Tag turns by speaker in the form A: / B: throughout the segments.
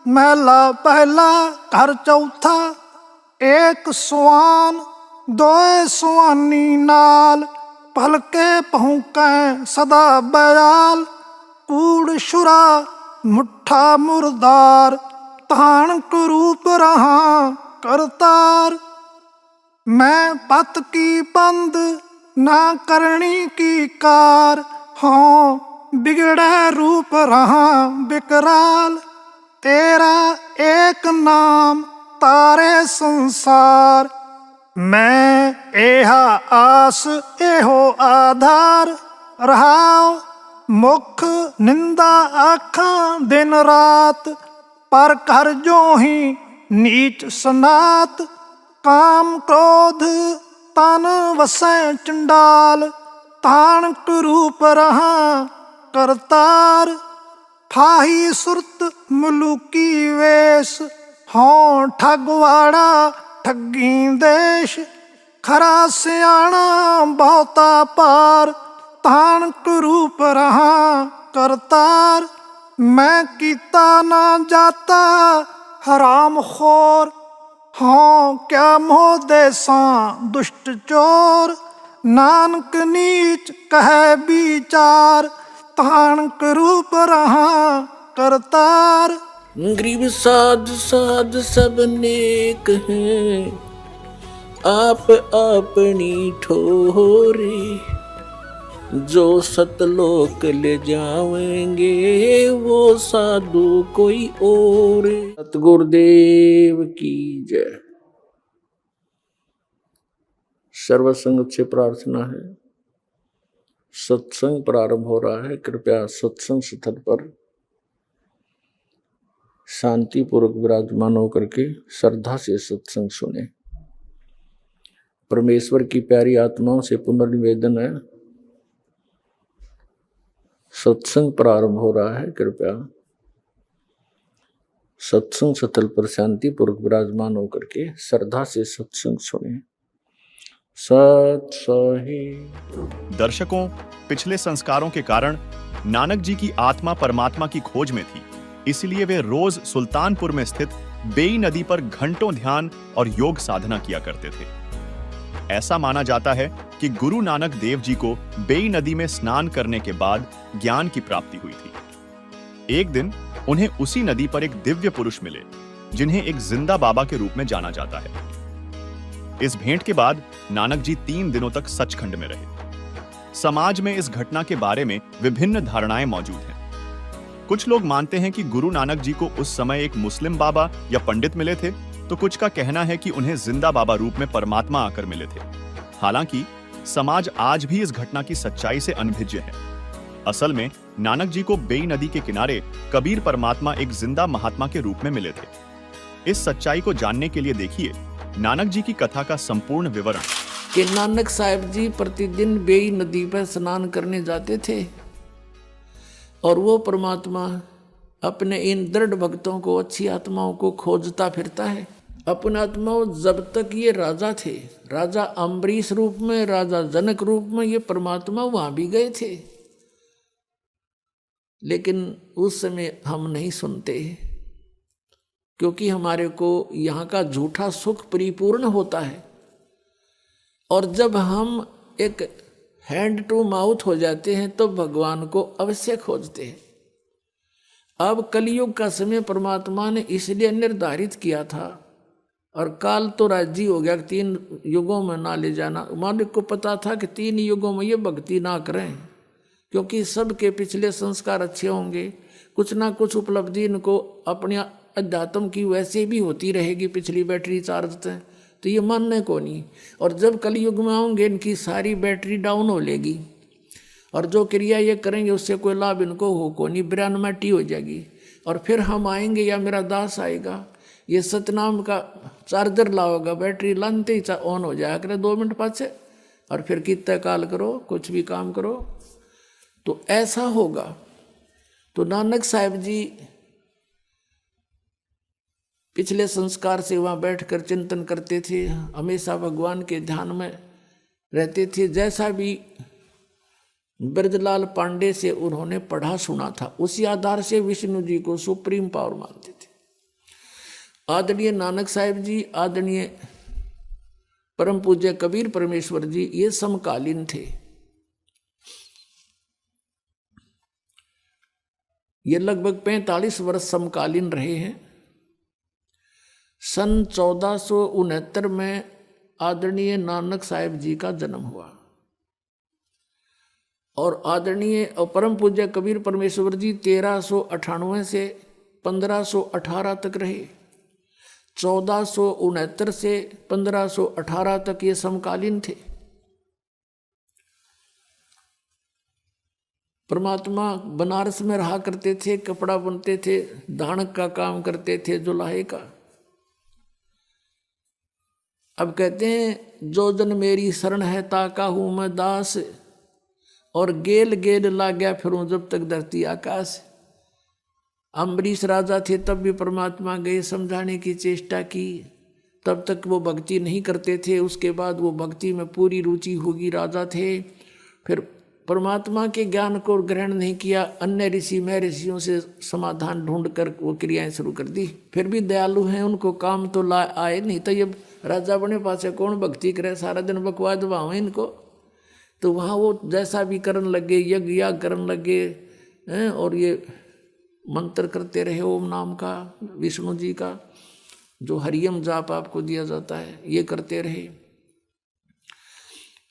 A: महला पहला घर चौथा, एक सुआन दोए सुआनी नाल, पलके पहुँकै सदा बयाल, कूड़ शुरा मुठा मुर्दार, तान कुरूप रहा करतार। मैं पत की बंद ना करनी की कार, हाँ बिगड़े रूप रहा बिकराल, तेरा एक नाम तारे संसार, मैं एहा आस एहो आधार, रहाओ मुख निंदा आखां दिन रात, पर कर जो ही नीच सनात, काम क्रोध तन वसै चंडाल, तान कुरूप रहा करतार, फाही सुरत मुलुकी वेश, हों ठगवाड़ा ठगी देश, खरा सियाणा बहुता पार, तान कुरूप रहा करतार, मैं कीता ना जाता हराम खोर, हाँ क्या मोह देसा दुष्ट चोर, नानक नीच कहे विचार, तान कुरूप रहा करतार।
B: गरीब साध साध सब नेक हैं, आप अपनी ठोरे, जो सतलोक ले जावेंगे वो साधु कोई और। सतगुरुदेव की जय। सर्वसंग से प्रार्थना है, सत्संग प्रारंभ हो रहा है। कृपया सत्संग स्थल पर शांतिपूर्वक विराजमान होकर के श्रद्धा से सत्संग सुने। परमेश्वर की प्यारी आत्माओं से पुनर्निवेदन है, सत्संग प्रारंभ हो रहा है। कृपया सत्संग स्थल पर शांतिपूर्वक विराजमान होकर के श्रद्धा से सत्संग सुने। सत सही।
C: दर्शकों, पिछले संस्कारों के कारण नानक जी की आत्मा परमात्मा की खोज में थी, इसलिए वे रोज सुल्तानपुर में स्थित बेई नदी पर घंटों ध्यान और योग साधना किया करते थे। ऐसा माना जाता है कि गुरु नानक देव जी को बेई नदी में स्नान करने के बाद ज्ञान की प्राप्ति हुई थी। एक दिन उन्हें उसी नदी पर एक दिव्य पुरुष मिले, जिन्हें एक जिंदा बाबा के रूप में जाना जाता है। इस भेंट के बाद नानक जी 3 दिनों तक सचखंड में रहे। समाज में इस घटना के बारे में विभिन्न धारणाएं मौजूद हैं। कुछ लोग मानते हैं कि गुरु नानक जी को उस समय एक मुस्लिम बाबा या पंडित मिले थे, तो कुछ का कहना है कि उन्हें जिंदा बाबा रूप में परमात्मा आकर मिले थे। हालांकि समाज आज भी इस घटना की सच्चाई से अनभिज्ञ है। असल में नानक जी को बेई नदी के किनारे कबीर परमात्मा एक जिंदा महात्मा के रूप में मिले थे। इस सच्चाई को जानने के लिए देखिए नानक जी की कथा का संपूर्ण विवरण।
B: कि नानक साहब जी प्रतिदिन बेई नदी पर स्नान करने जाते थे और वो परमात्मा अपने इन दृढ़ भक्तों को, अच्छी आत्माओं को खोजता फिरता है। अपने आत्माओं, जब तक ये राजा थे, राजा अम्बरीश रूप में, राजा जनक रूप में, ये परमात्मा वहां भी गए थे, लेकिन उस समय हम नहीं सुनते, क्योंकि हमारे को यहाँ का झूठा सुख परिपूर्ण होता है। और जब हम एक हैंड टू माउथ हो जाते हैं तो भगवान को अवश्य खोजते हैं। अब कलयुग का समय परमात्मा ने इसलिए निर्धारित किया था, और काल तो राजी हो गया 3 युगों में ना ले जाना। मालिक को पता था कि 3 युगों में ये भक्ति ना करें, क्योंकि सबके पिछले संस्कार अच्छे होंगे, कुछ ना कुछ उपलब्धि इनको अपने अध्यात्म की वैसे भी होती रहेगी, पिछली बैटरी चार्ज है, तो ये मानने को नहीं। और जब कलयुग में आऊँगे इनकी सारी बैटरी डाउन हो लेगी, और जो क्रिया ये करेंगे उससे कोई लाभ इनको हो को नहीं, ब्रह्मटी हो जाएगी। और फिर हम आएंगे या मेरा दास आएगा, ये सतनाम का चार्जर लाओगा, बैटरी लानते ही ऑन हो जाया करे 2 मिनट पाछे, और फिर कितना काल करो, कुछ भी काम करो, तो ऐसा होगा। तो नानक साहब जी पिछले संस्कार से वहाँ बैठकर चिंतन करते थे, हमेशा भगवान के ध्यान में रहते थे। जैसा भी ब्रजलाल पांडे से उन्होंने पढ़ा सुना था, उसी आधार से विष्णु जी को सुप्रीम पावर मानते थे। आदरणीय नानक साहिब जी, आदरणीय परम पूज्य कबीर परमेश्वर जी, ये समकालीन थे। ये लगभग 45 वर्ष समकालीन रहे हैं। सन 1469 में आदरणीय नानक साहिब जी का जन्म हुआ और आदरणीय और परम पूज्य कबीर परमेश्वर जी 1398 से 1518 तक रहे। 1469 से 1518 तक ये समकालीन थे। परमात्मा बनारस में रहा करते थे, कपड़ा बुनते थे, दानक का काम करते थे, जुलाहे का। अब कहते हैं जो जन मेरी शरण है ताका हूं मैं दास, और गेल गेल ला गया फिरूं जब तक धरती आकाश। अम्बरीश राजा थे तब भी परमात्मा गए समझाने की चेष्टा की, तब तक वो भक्ति नहीं करते थे। उसके बाद वो भक्ति में पूरी रुचि होगी, राजा थे। फिर परमात्मा के ज्ञान को ग्रहण नहीं किया, अन्य ऋषि में ऋषियों से समाधान ढूंढकर वो क्रियाएं शुरू कर दी। फिर भी दयालु हैं, उनको काम तो ला आए नहीं तो ये राजा बने पासे कौन भक्ति करे, सारा दिन बकवाद वहाँ इनको। तो वहाँ वो जैसा भी करने लगे, यज्ञ याग करने लगे हैं, और ये मंत्र करते रहे ओम नाम का, विष्णु जी का जो हरियम जाप आपको दिया जाता है, ये करते रहे।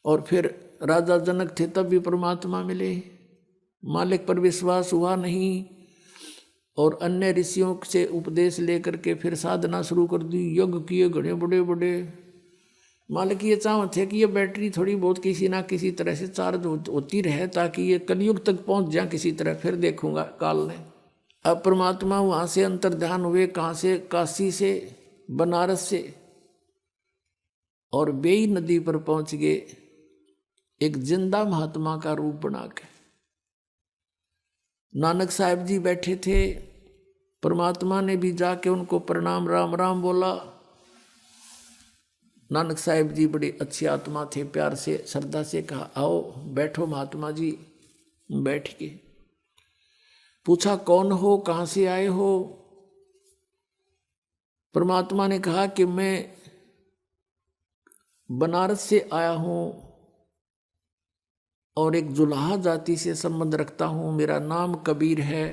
B: और फिर राजा जनक थे तब भी परमात्मा मिले, मालिक पर विश्वास हुआ नहीं, और अन्य ऋषियों से उपदेश लेकर के फिर साधना शुरू कर दी, यज्ञ किए घड़े बड़े बड़े। मालिक ये चाहते थे कि ये बैटरी थोड़ी बहुत किसी ना किसी तरह से चार्ज होती रहे ताकि ये कलयुग तक पहुंच जाए किसी तरह, फिर देखूंगा काल ने। अब परमात्मा वहाँ से अंतर्ध्यान हुए, कहाँ से? काशी से, बनारस से, और बेई नदी पर पहुँच गए एक जिंदा महात्मा का रूप बना के। नानक साहिब जी बैठे थे, परमात्मा ने भी जाके उनको प्रणाम राम राम बोला। नानक साहिब जी बड़े अच्छी आत्मा थे, प्यार से श्रद्धा से कहा आओ बैठो महात्मा जी। बैठ के पूछा कौन हो, कहाँ से आए हो? परमात्मा ने कहा कि मैं बनारस से आया हूँ और एक जुलाहा जाति से संबंध रखता हूँ, मेरा नाम कबीर है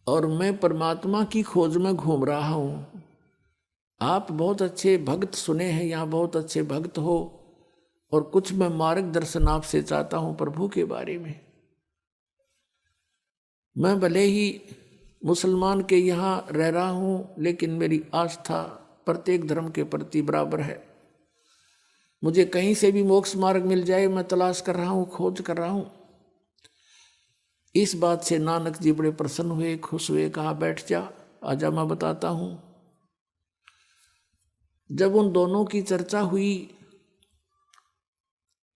B: और मैं परमात्मा की खोज में घूम रहा हूँ। आप बहुत अच्छे भक्त सुने हैं, यहाँ बहुत अच्छे भक्त हो, और कुछ मैं मार्गदर्शन आपसे चाहता हूँ प्रभु के बारे में। मैं भले ही मुसलमान के यहाँ रह रहा हूँ, लेकिन मेरी आस्था प्रत्येक धर्म के प्रति बराबर है। मुझे कहीं से भी मोक्ष मार्ग मिल जाए, मैं तलाश कर रहा हूँ, खोज कर रहा हूँ। इस बात से नानक जी बड़े प्रसन्न हुए, खुश हुए, कहा बैठ जा, आजा मैं बताता हूँ। जब उन दोनों की चर्चा हुई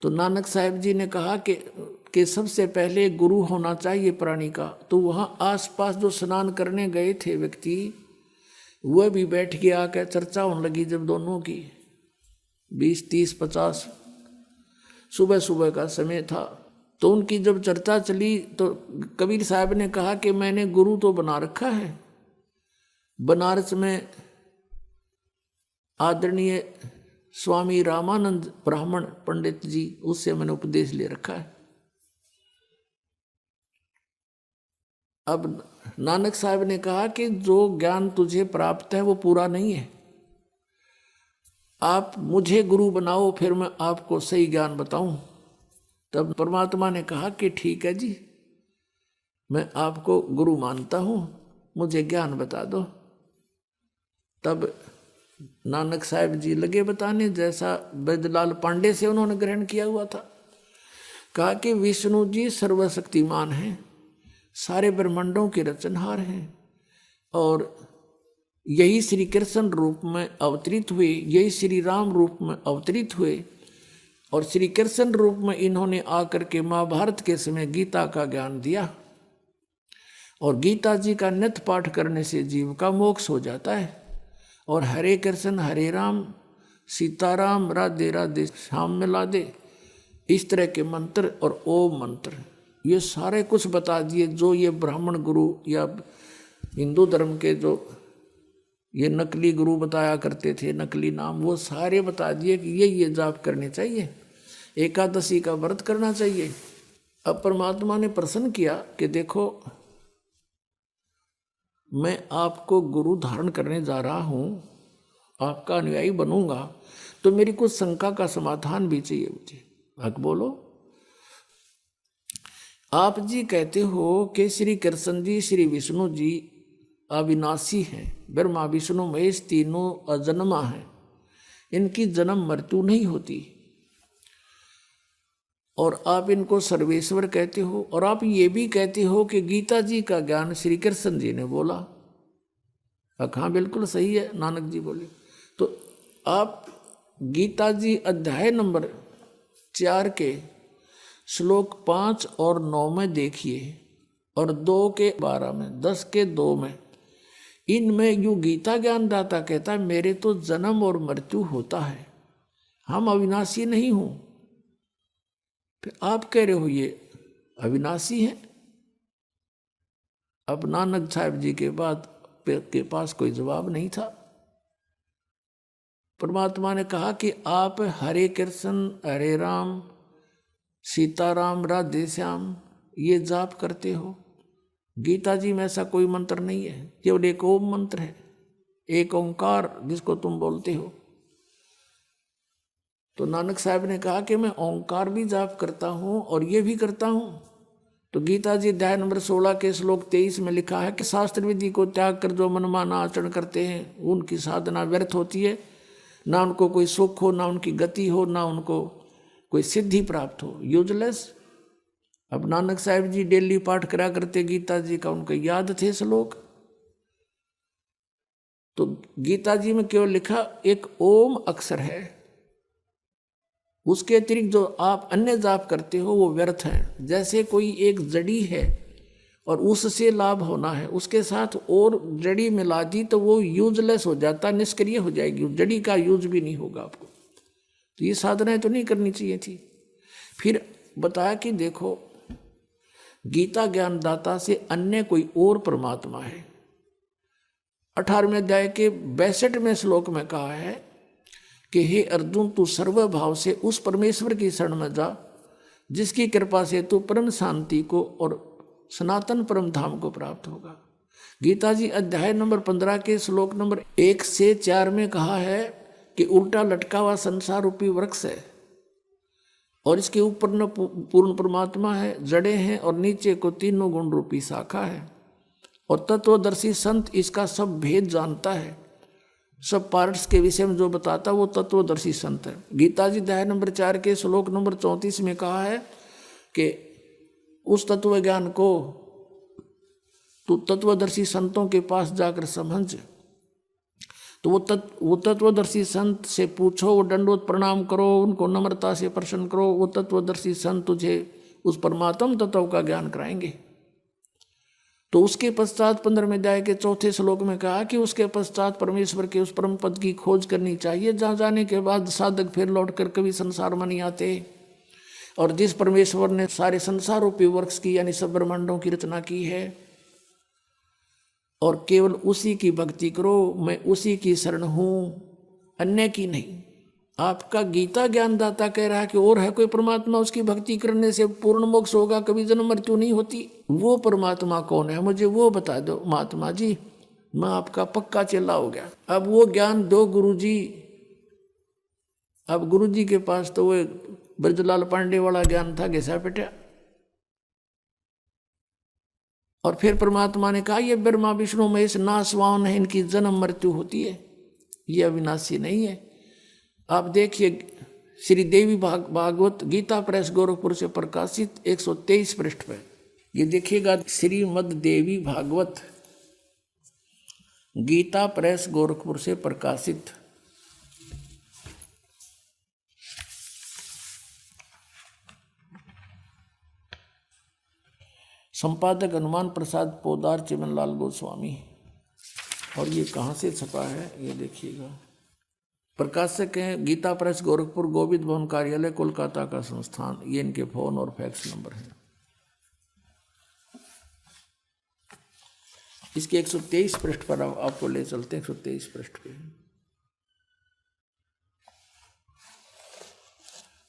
B: तो नानक साहिब जी ने कहा कि सबसे पहले गुरु होना चाहिए प्राणी का। तो वहाँ आसपास जो स्नान करने गए थे व्यक्ति, वह भी बैठ के आकर चर्चा होने लगी। जब दोनों की 20, 30, 50 सुबह सुबह का समय था, तो उनकी जब चर्चा चली तो कबीर साहब ने कहा कि मैंने गुरु तो बना रखा है, बनारस में आदरणीय स्वामी रामानंद ब्राह्मण पंडित जी, उससे मैंने उपदेश ले रखा है। अब नानक साहब ने कहा कि जो ज्ञान तुझे प्राप्त है वो पूरा नहीं है, आप मुझे गुरु बनाओ, फिर मैं आपको सही ज्ञान बताऊं। तब परमात्मा ने कहा कि ठीक है जी, मैं आपको गुरु मानता हूं, मुझे ज्ञान बता दो। तब नानक साहिब जी लगे बताने, जैसा बैदलाल पांडे से उन्होंने ग्रहण किया हुआ था। कहा कि विष्णु जी सर्वशक्तिमान हैं, सारे ब्रह्मांडों के रचनहार हैं, और यही श्री कृष्ण रूप में अवतरित हुए, यही श्री राम रूप में अवतरित हुए, और श्री कृष्ण रूप में इन्होंने आकर के महाभारत के समय गीता का ज्ञान दिया, और गीता जी का नित्य पाठ करने से जीव का मोक्ष हो जाता है। और हरे कृष्ण हरे राम सीताराम राधे राधे श्याम में ला दे, इस तरह के मंत्र और ओम मंत्र, ये सारे कुछ बता दिए जो ये ब्राह्मण गुरु या हिंदू धर्म के जो ये नकली गुरु बताया करते थे, नकली नाम, वो सारे बता दिए कि ये जाप करने चाहिए, एकादशी का व्रत करना चाहिए। अब परमात्मा ने प्रसन्न किया कि देखो मैं आपको गुरु धारण करने जा रहा हूं, आपका अनुयायी बनूंगा, तो मेरी कुछ शंका का समाधान भी चाहिए मुझे। हक बोलो। आप जी कहते हो कि श्री कृष्ण जी, श्री विष्णु जी अविनाशी हैं, ब्रह्मा विष्णु महेश तीनों अजन्मा हैं, इनकी जन्म मृत्यु नहीं होती, और आप इनको सर्वेश्वर कहते हो, और आप ये भी कहते हो कि गीता जी का ज्ञान श्री कृष्ण जी ने बोला। हाँ बिल्कुल सही है, नानक जी बोले। तो आप गीता जी अध्याय नंबर 4 के श्लोक 5 और 9 में देखिए, और 2 के 12 में, 10 के 2 में, इनमें यू गीता ज्ञानदाता कहता है मेरे तो जन्म और मृत्यु होता है, हम अविनाशी नहीं हूं। फिर आप कह रहे हो ये अविनाशी है। अब नानक साहब जी के पास कोई जवाब नहीं था। परमात्मा ने कहा कि आप हरे कृष्ण हरे राम सीताराम राधे श्याम ये जाप करते हो, गीता जी में ऐसा कोई मंत्र नहीं है, केवल एक ओम मंत्र है, एक ओंकार जिसको तुम बोलते हो। तो नानक साहब ने कहा कि मैं ओंकार भी जाप करता हूं और ये भी करता हूं। तो गीता जी अध्याय नंबर 16 के श्लोक 23 में लिखा है कि शास्त्र विधि को त्याग कर जो मनमाना आचरण करते हैं उनकी साधना व्यर्थ होती है, ना उनको कोई सुख हो, ना उनकी गति हो, ना उनको कोई सिद्धि प्राप्त हो, यूजलेस। अब नानक साहब जी डेली पाठ करा करते गीता जी का, उनको याद थे श्लोक। तो गीता जी में केवल लिखा एक ओम अक्षर है, उसके अतिरिक्त जो आप अन्य जाप करते हो वो व्यर्थ है। जैसे कोई एक जड़ी है और उससे लाभ होना है, उसके साथ और जड़ी मिला दी तो वो यूजलेस हो जाता, निष्क्रिय हो जाएगी, जड़ी का यूज भी नहीं होगा आपको। तो ये साधनाएं तो नहीं करनी चाहिए थी। फिर बताया कि देखो गीता ज्ञानदाता से अन्य कोई और परमात्मा है। 18वें अध्याय के 62वें श्लोक में कहा है कि हे अर्जुन तू सर्वभाव से उस परमेश्वर की शरण में जा जिसकी कृपा से तू परम शांति को और सनातन परम धाम को प्राप्त होगा। गीता जी अध्याय नंबर 15 के श्लोक नंबर 1 से 4 में कहा है कि उल्टा लटका हुआ संसार रूपी वृक्ष है और इसके ऊपर न पूर्ण परमात्मा है, जड़ें हैं और नीचे को तीनों गुण रूपी शाखा है, और तत्वदर्शी संत इसका सब भेद जानता है। सब पार्ट्स के विषय में जो बताता वो तत्वदर्शी संत है। गीता जी अध्याय नंबर 4 के श्लोक नंबर 34 में कहा है कि उस तत्व ज्ञान को तू तत्वदर्शी संतों के पास जाकर समझ। तो वो तत्वदर्शी संत से पूछो, वो दंडवत प्रणाम करो, उनको नम्रता से प्रसन्न करो, वो तत्वदर्शी संत तुझे उस परमात्म तत्व का ज्ञान कराएंगे। तो उसके पश्चात 15वें अध्याय के 4 श्लोक में कहा कि उसके पश्चात परमेश्वर के उस परम पद की खोज करनी चाहिए जहाँ जाने के बाद साधक फिर लौट कर कभी संसार में नहीं आते। और जिस परमेश्वर ने सारे संसार रूपी वृक्ष की यानी सब ब्रह्मांडों की रचना की है, और केवल उसी की भक्ति करो, मैं उसी की शरण हूँ, अन्य की नहीं। आपका गीता ज्ञानदाता कह रहा है कि और है कोई परमात्मा, उसकी भक्ति करने से पूर्ण मोक्ष होगा, कभी जन्म मृत्यु नहीं होती। वो परमात्मा कौन है मुझे वो बता दो महात्मा जी, मैं आपका पक्का चेला हो गया। अब वो ज्ञान दो गुरुजी। अब गुरुजी के पास तो वो ब्रजलाल पांडे वाला ज्ञान था, घिसा पिटा। और फिर परमात्मा ने कहा ये ब्रह्मा विष्णु महेश नासवान है, इनकी जन्म मृत्यु होती है, ये अविनाशी नहीं है। आप देखिए श्री देवी भागवत गीता प्रेस गोरखपुर से प्रकाशित 123 पृष्ठ पे ये देखिएगा, श्रीमद देवी भागवत गीता प्रेस गोरखपुर से प्रकाशित। संपादक हनुमान प्रसाद पोदार चिमनलाल गोस्वामी। और ये कहाँ से छपा है ये देखिएगा। प्रकाशक हैं गीता प्रेस गोरखपुर, गोविंद भवन कार्यालय कोलकाता का संस्थान। ये इनके फोन और फैक्स नंबर है। इसके 123 पृष्ठ पर आपको ले चलते हैं। 123 पृष्ठ पे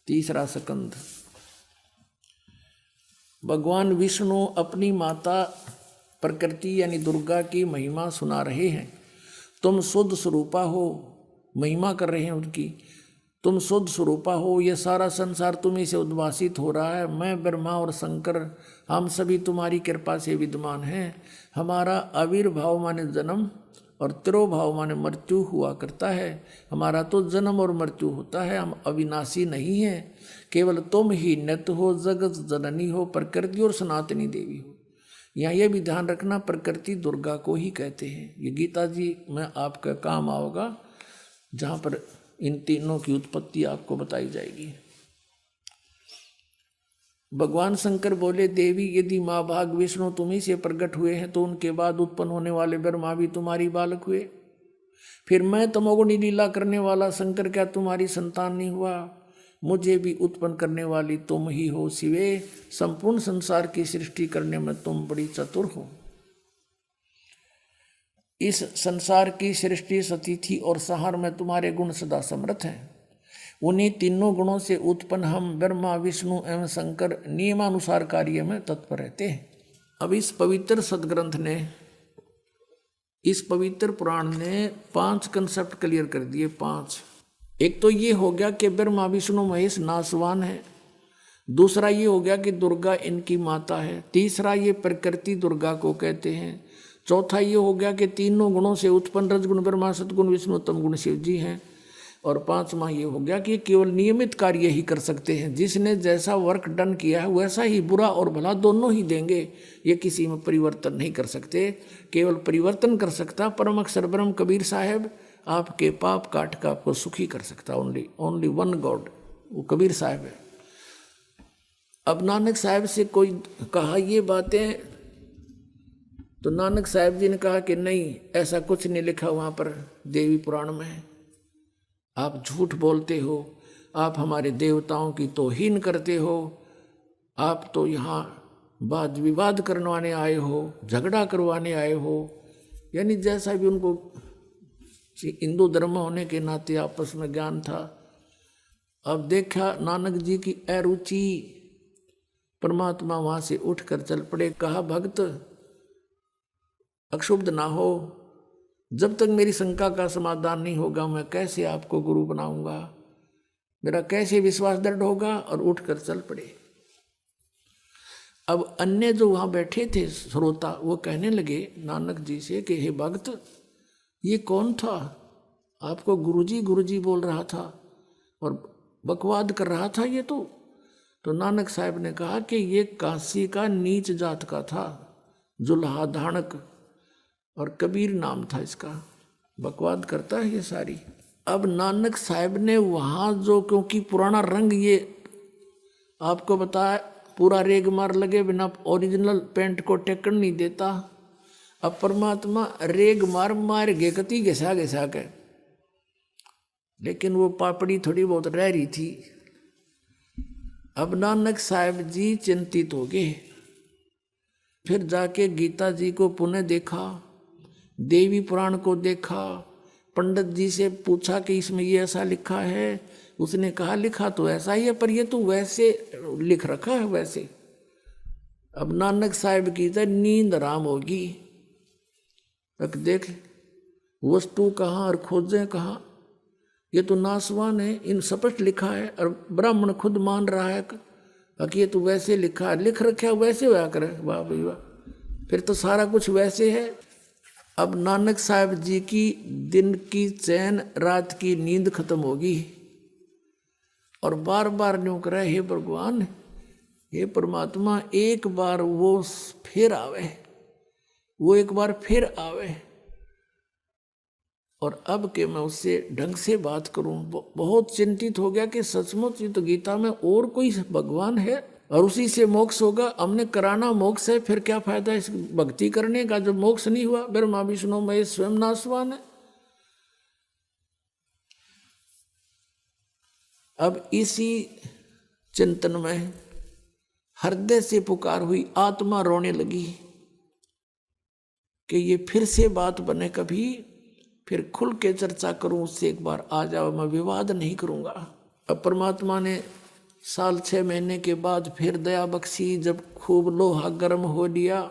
B: तीसरा स्कंध। भगवान विष्णु अपनी माता प्रकृति यानी दुर्गा की महिमा सुना रहे हैं। तुम शुद्ध स्वरूपा हो, महिमा कर रहे हैं उनकी। तुम शुद्ध स्वरूपा हो, ये सारा संसार तुम्हीं से उद्भासित हो रहा है। मैं ब्रह्मा और शंकर हम सभी तुम्हारी कृपा से विद्यमान हैं। हमारा आविर्भाव माने जन्म और तिरोभाव माने मृत्यु हुआ करता है। हमारा तो जन्म और मृत्यु होता है, हम अविनाशी नहीं हैं। केवल तुम ही नित्य हो, जगत जननी हो, प्रकृति और सनातनी देवी हो। यहाँ यह भी ध्यान रखना, प्रकृति दुर्गा को ही कहते हैं। ये गीता जी में आपका काम आओगा, जहाँ पर इन तीनों की उत्पत्ति आपको बताई जाएगी। भगवान शंकर बोले, देवी यदि माँ भाग विष्णु तुम्ही से प्रकट हुए हैं तो उनके बाद उत्पन्न होने वाले ब्रह्मा भी तुम्हारी बालक हुए। फिर मैं तमोगुणी लीला करने वाला शंकर क्या तुम्हारी संतान नहीं हुआ? मुझे भी उत्पन्न करने वाली तुम ही हो शिवे। संपूर्ण संसार की सृष्टि करने में तुम बड़ी चतुर हो। इस संसार की सृष्टि सतिथि और संहार में तुम्हारे गुण सदा समर्थ हैं। उन्हीं तीनों गुणों से उत्पन्न हम ब्रह्मा विष्णु एवं शंकर नियमानुसार कार्य में तत्पर रहते हैं। अब इस पवित्र सदग्रंथ ने, इस पवित्र पुराण ने 5 कंसेप्ट क्लियर कर दिए। 5। एक तो ये हो गया कि ब्रह्मा विष्णु महेश नासवान है। दूसरा ये हो गया कि दुर्गा इनकी माता है। तीसरा ये प्रकृति दुर्गा को कहते हैं। चौथा ये हो गया कि तीनों गुणों से उत्पन्न रजगुण ब्रह्मा, सतगुण विष्णु, तमगुण शिव जी हैं। और 5वां ये हो गया कि केवल नियमित कार्य ही कर सकते हैं। जिसने जैसा वर्क डन किया है वैसा ही बुरा और भला दोनों ही देंगे। ये किसी में परिवर्तन नहीं कर सकते। केवल परिवर्तन कर सकता परम अक्षर ब्रह्म कबीर साहब, आपके पाप काट का आपको सुखी कर सकता। ओनली वन गॉड, वो कबीर साहब है। अब नानक साहब से कोई कहा ये बातें, तो नानक साहब जी ने कहा कि नहीं, ऐसा कुछ नहीं लिखा वहाँ पर देवी पुराण में। आप झूठ बोलते हो, आप हमारे देवताओं की तौहीन करते हो, आप तो यहाँ वाद विवाद करवाने आए हो, झगड़ा करवाने आए हो। यानी जैसा भी उनको हिंदू धर्म होने के नाते आपस में ज्ञान था। अब देखा नानक जी की अरुचि, परमात्मा वहाँ से उठकर चल पड़े। कहा भक्त अक्षुब्ध ना हो, जब तक मेरी शंका का समाधान नहीं होगा मैं कैसे आपको गुरु बनाऊंगा, मेरा कैसे विश्वास दृढ़ होगा। और उठकर चल पड़े। अब अन्य जो वहाँ बैठे थे श्रोता, वो कहने लगे नानक जी से कि हे भक्त, ये कौन था? आपको गुरुजी बोल रहा था और बकवाद कर रहा था ये तो नानक साहब ने कहा कि ये काशी का नीच जात का था, जुल्हा धानक, और कबीर नाम था इसका। बकवाद करता है ये सारी। अब नानक साहब ने वहाँ जो, क्योंकि पुराना रंग ये आपको बताया, पूरा रेग मार लगे बिना ओरिजिनल पेंट को टेकन नहीं देता। अब परमात्मा रेग मार गे कति घिसा के, लेकिन वो पापड़ी थोड़ी बहुत रह रही थी। अब नानक साहब जी चिंतित हो गए। फिर जाके गीता जी को पुनः देखा, देवी पुराण को देखा, पंडित जी से पूछा कि इसमें ये ऐसा लिखा है। उसने कहा लिखा तो ऐसा ही है, पर ये तो वैसे लिख रखा है वैसे। अब नानक साहब की तो नींद आराम होगी। अब देख वस्तु कहाँ और खोजें कहाँ, ये तो नासवान है, इन स्पष्ट लिखा है। और ब्राह्मण खुद मान रहा है कि ये तो वैसे लिखा है, लिख रखा है वैसे होया करे। वाह भाई वाह, फिर तो सारा कुछ वैसे है। अब नानक साहब जी की दिन की चैन, रात की नींद खत्म होगी और बार बार न्यों करे, हे भगवान, हे परमात्मा, एक बार वो फिर आवे, वो एक बार फिर आवे और अब के मैं उससे ढंग से बात करूं। बहुत चिंतित हो गया कि सचमुच ये तो गीता में और कोई भगवान है और उसी से मोक्ष होगा। हमने कराना मोक्ष है, फिर क्या फायदा इस भक्ति करने का जब मोक्ष नहीं हुआ। ब्रह्मा विष्णु महेश स्वयं नासवान है। अब इसी चिंतन में हृदय से पुकार हुई, आत्मा रोने लगी। कि ये फिर से बात बने, कभी फिर खुल के चर्चा करूं, उससे एक बार आ जाओ, मैं विवाद नहीं करूंगा। अब परमात्मा ने साल 6 महीने के बाद फिर दया बख्शी, जब खूब लोहा गर्म हो लिया।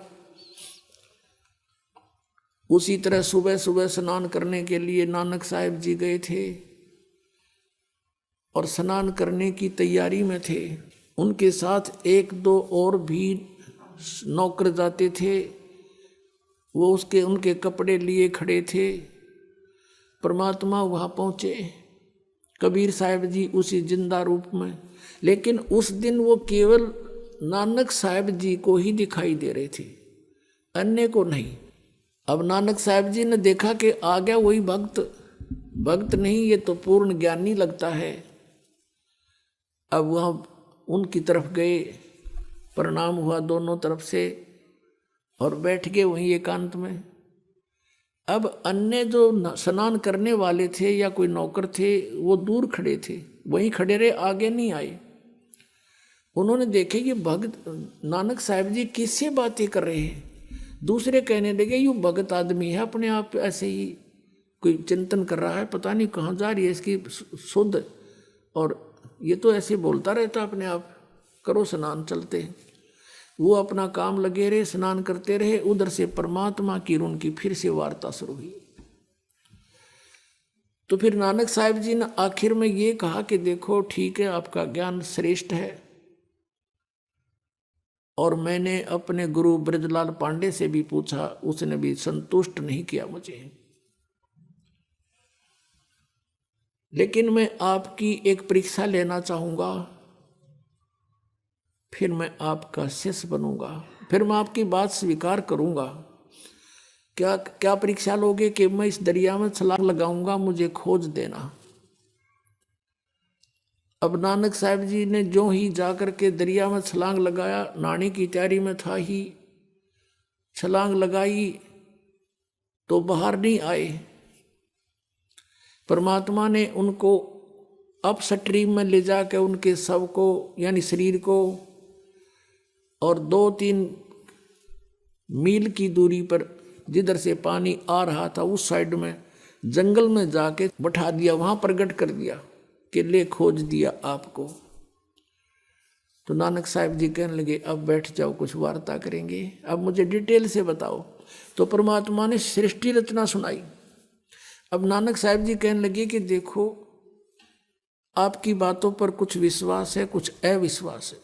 B: उसी तरह सुबह सुबह स्नान करने के लिए नानक साहब जी गए थे और स्नान करने की तैयारी में थे। उनके साथ 1-2 और भी नौकर जाते थे, वो उनके कपड़े लिए खड़े थे। परमात्मा वहाँ पहुँचे, कबीर साहब जी उसी जिंदा रूप में, लेकिन उस दिन वो केवल नानक साहब जी को ही दिखाई दे रहे थे, अन्य को नहीं। अब नानक साहब जी ने देखा कि आ गया वही भक्त नहीं, ये तो पूर्ण ज्ञानी लगता है। अब वहाँ उनकी तरफ गए, प्रणाम हुआ दोनों तरफ से और बैठ गए वहीं एकांत में। अब अन्य जो स्नान करने वाले थे या कोई नौकर थे, वो दूर खड़े थे, वहीं खड़े रहे, आगे नहीं आए। उन्होंने देखे ये भक्त नानक साहब जी किससे बातें कर रहे हैं। दूसरे कहने लगे ये भगत आदमी है, अपने आप ऐसे ही कोई चिंतन कर रहा है, पता नहीं कहाँ जा रही है इसकी शुद्ध, और ये तो ऐसे बोलता रहता अपने आप, करो स्नान, चलते। वो अपना काम लगे रहे, स्नान करते रहे। उधर से परमात्मा की उनकी फिर से वार्ता शुरू हुई। तो फिर नानक साहब जी ने आखिर में ये कहा कि देखो ठीक है, आपका ज्ञान श्रेष्ठ है, और मैंने अपने गुरु ब्रजलाल पांडे से भी पूछा, उसने भी संतुष्ट नहीं किया मुझे, लेकिन मैं आपकी एक परीक्षा लेना चाहूँगा, फिर मैं आपका शिष्य बनूंगा, फिर मैं आपकी बात स्वीकार करूँगा। क्या परीक्षा लोगे? कि मैं इस दरिया में छलांग लगाऊंगा, मुझे खोज देना। अब नानक साहब जी ने जो ही जाकर के दरिया में छलांग लगाया, नहाने की तैयारी में था ही, छलांग लगाई तो बाहर नहीं आए। परमात्मा ने उनको अप स्ट्रीम में ले जाकर उनके शव को यानी शरीर को और 2-3 मील की दूरी पर जिधर से पानी आ रहा था उस साइड में जंगल में जाके बैठा दिया, वहां प्रकट कर दिया कि ले खोज दिया आपको। तो नानक साहब जी कहने लगे अब बैठ जाओ, कुछ वार्ता करेंगे, अब मुझे डिटेल से बताओ। तो परमात्मा ने सृष्टि रचना सुनाई। अब नानक साहब जी कहने लगे कि देखो आपकी बातों पर कुछ विश्वास है, कुछ अविश्वास है।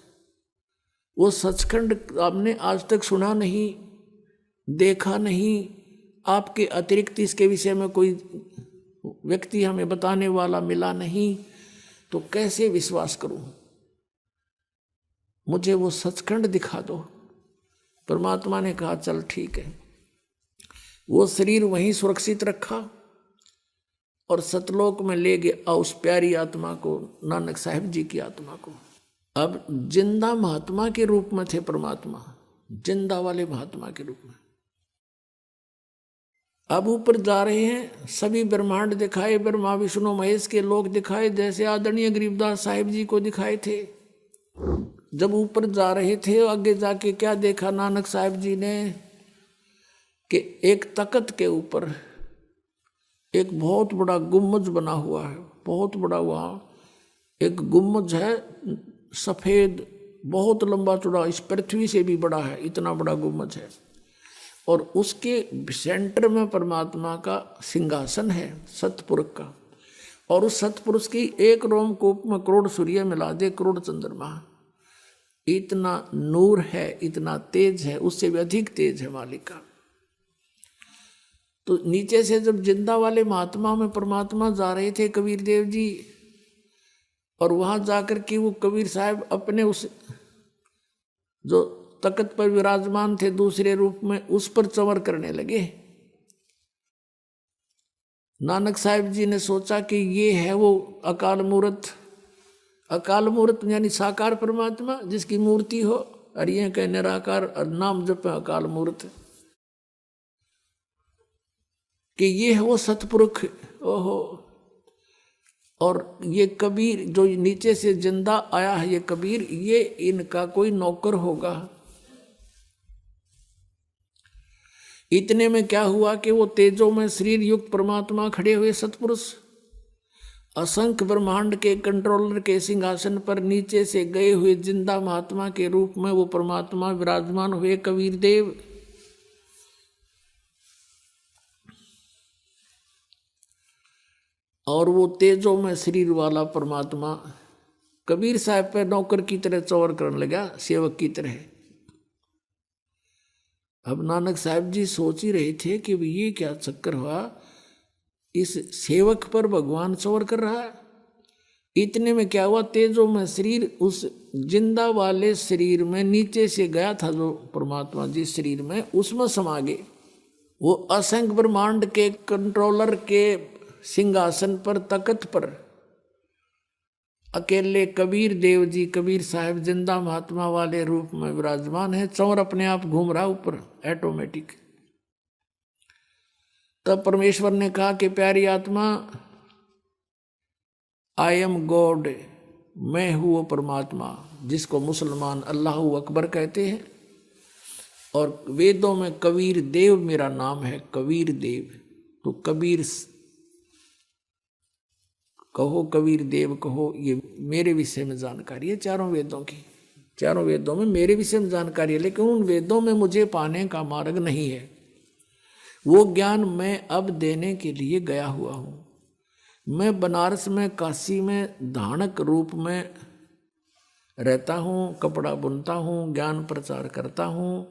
B: वो सचखंड आपने आज तक सुना नहीं, देखा नहीं, आपके अतिरिक्त इसके विषय में कोई व्यक्ति हमें बताने वाला मिला नहीं, तो कैसे विश्वास करूं? मुझे वो सचखंड दिखा दो। परमात्मा ने कहा चल ठीक है। वो शरीर वहीं सुरक्षित रखा और सतलोक में ले गया उस प्यारी आत्मा को, नानक साहब जी की आत्मा को। अब जिंदा महात्मा के रूप में थे परमात्मा, जिंदा वाले महात्मा के रूप में। अब ऊपर जा रहे हैं, सभी ब्रह्मांड दिखाए, ब्रह्मा विष्णु महेश के लोग दिखाए, जैसे आदरणीय गरीबदास साहिब जी को दिखाए थे। जब ऊपर जा रहे थे आगे जाके क्या देखा नानक साहब जी ने कि एक तख्त के ऊपर एक बहुत बड़ा गुम्बज बना हुआ है, बहुत बड़ा। वहाँ एक गुम्बज है सफ़ेद, बहुत लंबा चौड़ा, इस पृथ्वी से भी बड़ा है, इतना बड़ा गुम्बज है। और उसके सेंटर में परमात्मा का सिंहासन है सतपुरुष का, और उस सतपुरुष की एक रोमकूप में करोड़ सूर्य मिला दे, करोड़ चंद्रमा। इतना नूर है, इतना तेज है, उससे भी अधिक तेज है मालिक का। तो नीचे से जब जिंदा वाले महात्मा में परमात्मा जा रहे थे कबीर देव जी, और वहां जाकर के वो कबीर साहब अपने उस जो तख्त पर विराजमान थे दूसरे रूप में, उस पर चंवर करने लगे। नानक साहब जी ने सोचा कि ये है वो अकाल मूर्त। अकाल मूर्त यानी साकार परमात्मा जिसकी मूर्ति हो, और ये कह निराकार और नाम जप अकाल मूर्त, कि ये है वो सतपुरुष। ओहो, और ये कबीर जो नीचे से जिंदा आया है, ये कबीर, ये इनका कोई नौकर होगा। इतने में क्या हुआ कि वो तेजो में शरीर युक्त परमात्मा खड़े हुए सतपुरुष असंख्य ब्रह्मांड के कंट्रोलर के सिंहासन पर नीचे से गए हुए जिंदा महात्मा के रूप में वो परमात्मा विराजमान हुए कबीर देव। और वो तेजो में शरीर वाला परमात्मा कबीर साहब पे नौकर की तरह चौर करने लगा, सेवक की तरह। अब नानक साहब जी सोच ही रहे थे कि ये क्या चक्कर हुआ, इस सेवक पर भगवान चौर कर रहा है। इतने में क्या हुआ, तेजो में शरीर उस जिंदा वाले शरीर में नीचे से गया था जो परमात्मा जिस शरीर में, उसमें समा गए। वो असंख्य ब्रह्मांड के कंट्रोलर के सिंहासन पर तख्त पर अकेले कबीर देव जी, कबीर साहब जिंदा महात्मा वाले रूप में विराजमान है। चौर अपने आप घूम रहा ऊपर ऑटोमेटिक। तब परमेश्वर ने कहा कि प्यारी आत्मा, आई एम गॉड, मैं हूँ वो परमात्मा जिसको मुसलमान अल्लाह अकबर कहते हैं। और वेदों में कबीर देव मेरा नाम है, कबीर देव। तो कबीर कहो, कबीर देव कहो, ये मेरे विषय में जानकारी है चारों वेदों की। चारों वेदों में मेरे विषय में जानकारी है, लेकिन उन वेदों में मुझे पाने का मार्ग नहीं है। वो ज्ञान मैं अब देने के लिए गया हुआ हूँ। मैं बनारस में, काशी में धानक रूप में रहता हूँ, कपड़ा बुनता हूँ, ज्ञान प्रचार करता हूँ,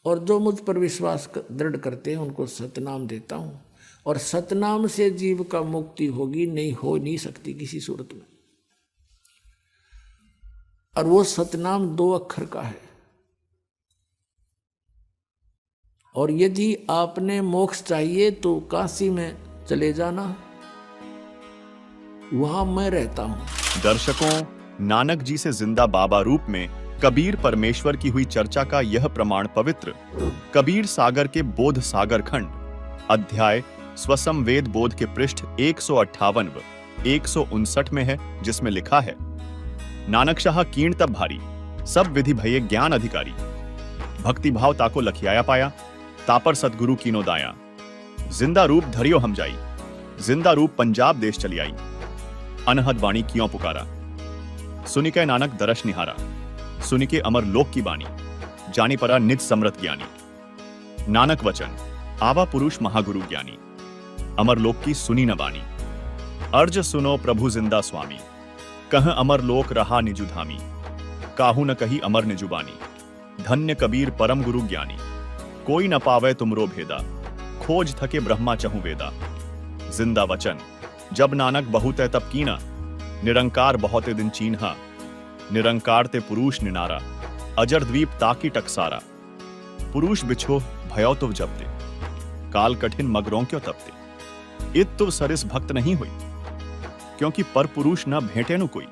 B: और जो मुझ पर विश्वास दृढ़ करते हैं उनको सतनाम देता हूँ। और सतनाम से जीव का मुक्ति होगी, नहीं हो नहीं सकती किसी सूरत में। और वो सतनाम 2 अक्षर का है। और यदि आपने मोक्ष चाहिए तो काशी में चले जाना, वहां मैं रहता हूं।
C: दर्शकों, नानक जी से जिंदा बाबा रूप में कबीर परमेश्वर की हुई चर्चा का यह प्रमाण पवित्र कबीर सागर के बोध सागर खंड अध्याय स्वसंवेद बोध के पृष्ठ 158 व 159 में है, जिसमें लिखा है, नानक शाह कीर्ण तब भारी, सब विधि भये ज्ञान अधिकारी, भक्ति भाव ताको लखियाया पाया, तापर सतगुरु कीनो दाया, जिंदा रूप धरियो हम जाई, जिंदा रूप पंजाब देश चली आई, अनहद वाणी क्यों पुकारा, सुनिके नानक दरश निहारा, सुनिके अमर लोक की बानी, जानी परा निज समृत ज्ञानी, नानक वचन आवा पुरुष महागुरु ज्ञानी, अमर लोक की सुनी न बानी, अर्ज सुनो प्रभु जिंदा स्वामी, कह अमर लोक रहा निजु धामी, काहू न कही अमर निजुबानी, धन्य कबीर परम गुरु ज्ञानी, कोई न पावे तुमरो भेदा, खोज थके ब्रह्मा चहु वेदा, जिंदा वचन जब नानक बहुत है तब कीना, निरंकार बहुते दिन चीन्हा, निरंकार ते पुरुष निनारा, अजर द्वीप ताकी टकसारा, पुरुष बिछो भयो तुव जबते, काल कठिन मगरों क्यों तपते, इत तुव सरिस भक्त नहीं हुई, क्योंकि पर पुरुष न भेंटे नु कोई,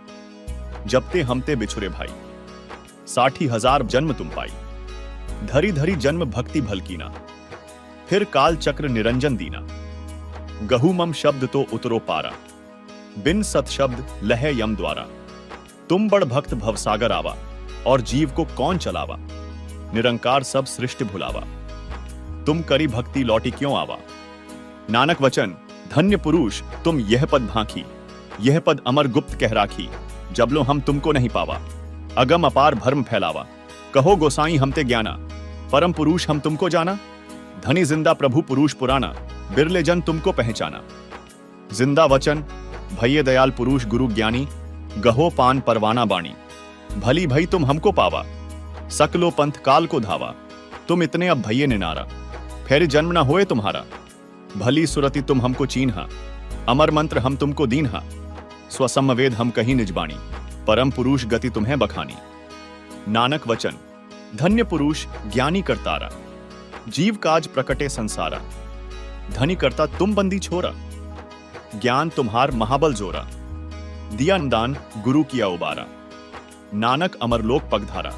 C: जबते हमते बिछुरे भाई, 60,000 जन्म तुम पाई, धरी धरी जन्म भक्ति भलकीना, फिर काल चक्र निरंजन दीना, गहू मम शब्द तो उतरो पारा, बिन सत शब्द लहे यम द्वारा, तुम बड़ भक्त भवसागर आवा, और जीव को कौन चलावा, निरंकार सब सृष्टि भुलावा, तुम करी भक्ति लौटी क्यों आवा, नानक वचन धन्य पुरुष तुम यह पद भांखी, यह पद अमर गुप्त कह राखी, जब लो हम तुमको नहीं पावा, अगम अपार भर्म फैलावा, कहो गोसाई हमते ज्ञाना, परम पुरुष हम तुमको जाना, धनी जिंदा प्रभु पुरुष पुराना, बिरले जन तुमको पहचाना, जिंदा वचन भये दयाल पुरुष गुरु ज्ञानी, गहो पान परवाना बाणी, भली भई तुम हमको पावा, सकलो पंथ काल को धावा, तुम इतने अब भये निनारा, फिर जन्म न होए तुम्हारा, भली सुरति तुम हमको चीन्हा, अमर मंत्र हम तुमको दीन्हा, स्वसमवेद हम कहीं निजबानी, परम पुरुष गति तुम्हें बखानी, नानक वचन धन्य पुरुष ज्ञानी करतारा, जीव काज प्रकटे संसारा, धनी करता तुम बंदी छोरा, ज्ञान तुम्हार महाबल जोरा, दिया दान गुरु किया उबारा, नानक अमरलोक पगधारा।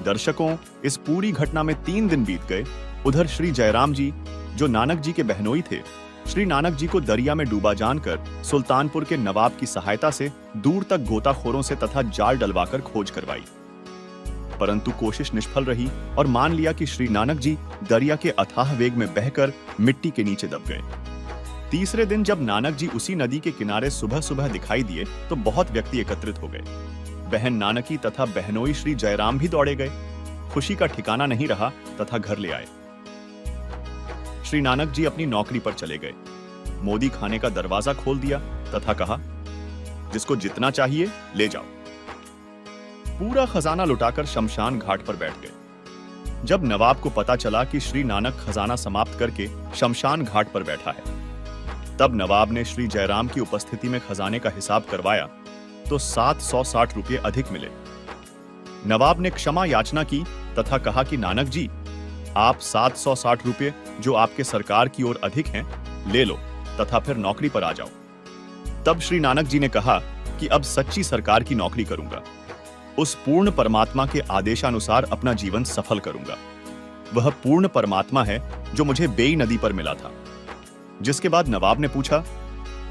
C: दर्शकों, इस पूरी घटना में 3 दिन बीत गए। उधर श्री जयराम जी, जो नानक जी के बहनोई थे, श्री नानक जी को दरिया में डूबा जानकर सुल्तानपुर के नवाब की सहायता से दूर तक गोताखोरों से तथा जाल डलवाकर खोज करवाई। परंतु कोशिश निष्फल रही और मान लिया कि श्री नानक जी दरिया के अथाह वेग में बहकर मिट्टी के नीचे दब गए। तीसरे दिन जब नानक जी उसी नदी के किनारे सुबह सुबह दिखाई दिए तो बहुत व्यक्ति एकत्रित हो गए। बहन नानकी तथा बहनोई श्री जयराम भी दौड़े गए। खुशी का ठिकाना नहीं रहा तथा घर ले आए। श्री नानक जी अपनी नौकरी पर चले गए। मोदी खाने का दरवाजा खोल दिया तथा कहा, जिसको जितना चाहिए ले जाओ। पूरा खजाना लुटाकर शमशान घाट पर बैठ गए। जब नवाब को पता चला कि श्री नानक खजाना समाप्त करके शमशान घाट पर बैठा है, तब नवाब ने श्री जयराम की उपस्थिति में खजाने का हिसाब करवाया तो 760 रुपये अधिक मिले। नवाब ने क्षमा याचना की तथा कहा कि नानक जी, आप 760 रुपये जो आपके सरकार की ओर अधिक हैं ले लो तथा फिर नौकरी पर आ जाओ। तब श्री नानक जी ने कहा कि अब सच्ची सरकार की नौकरी करूंगा, उस पूर्ण परमात्मा के आदेशानुसार अपना जीवन सफल करूंगा। वह पूर्ण परमात्मा है जो मुझे बेई नदी पर मिला था। जिसके बाद नवाब ने पूछा,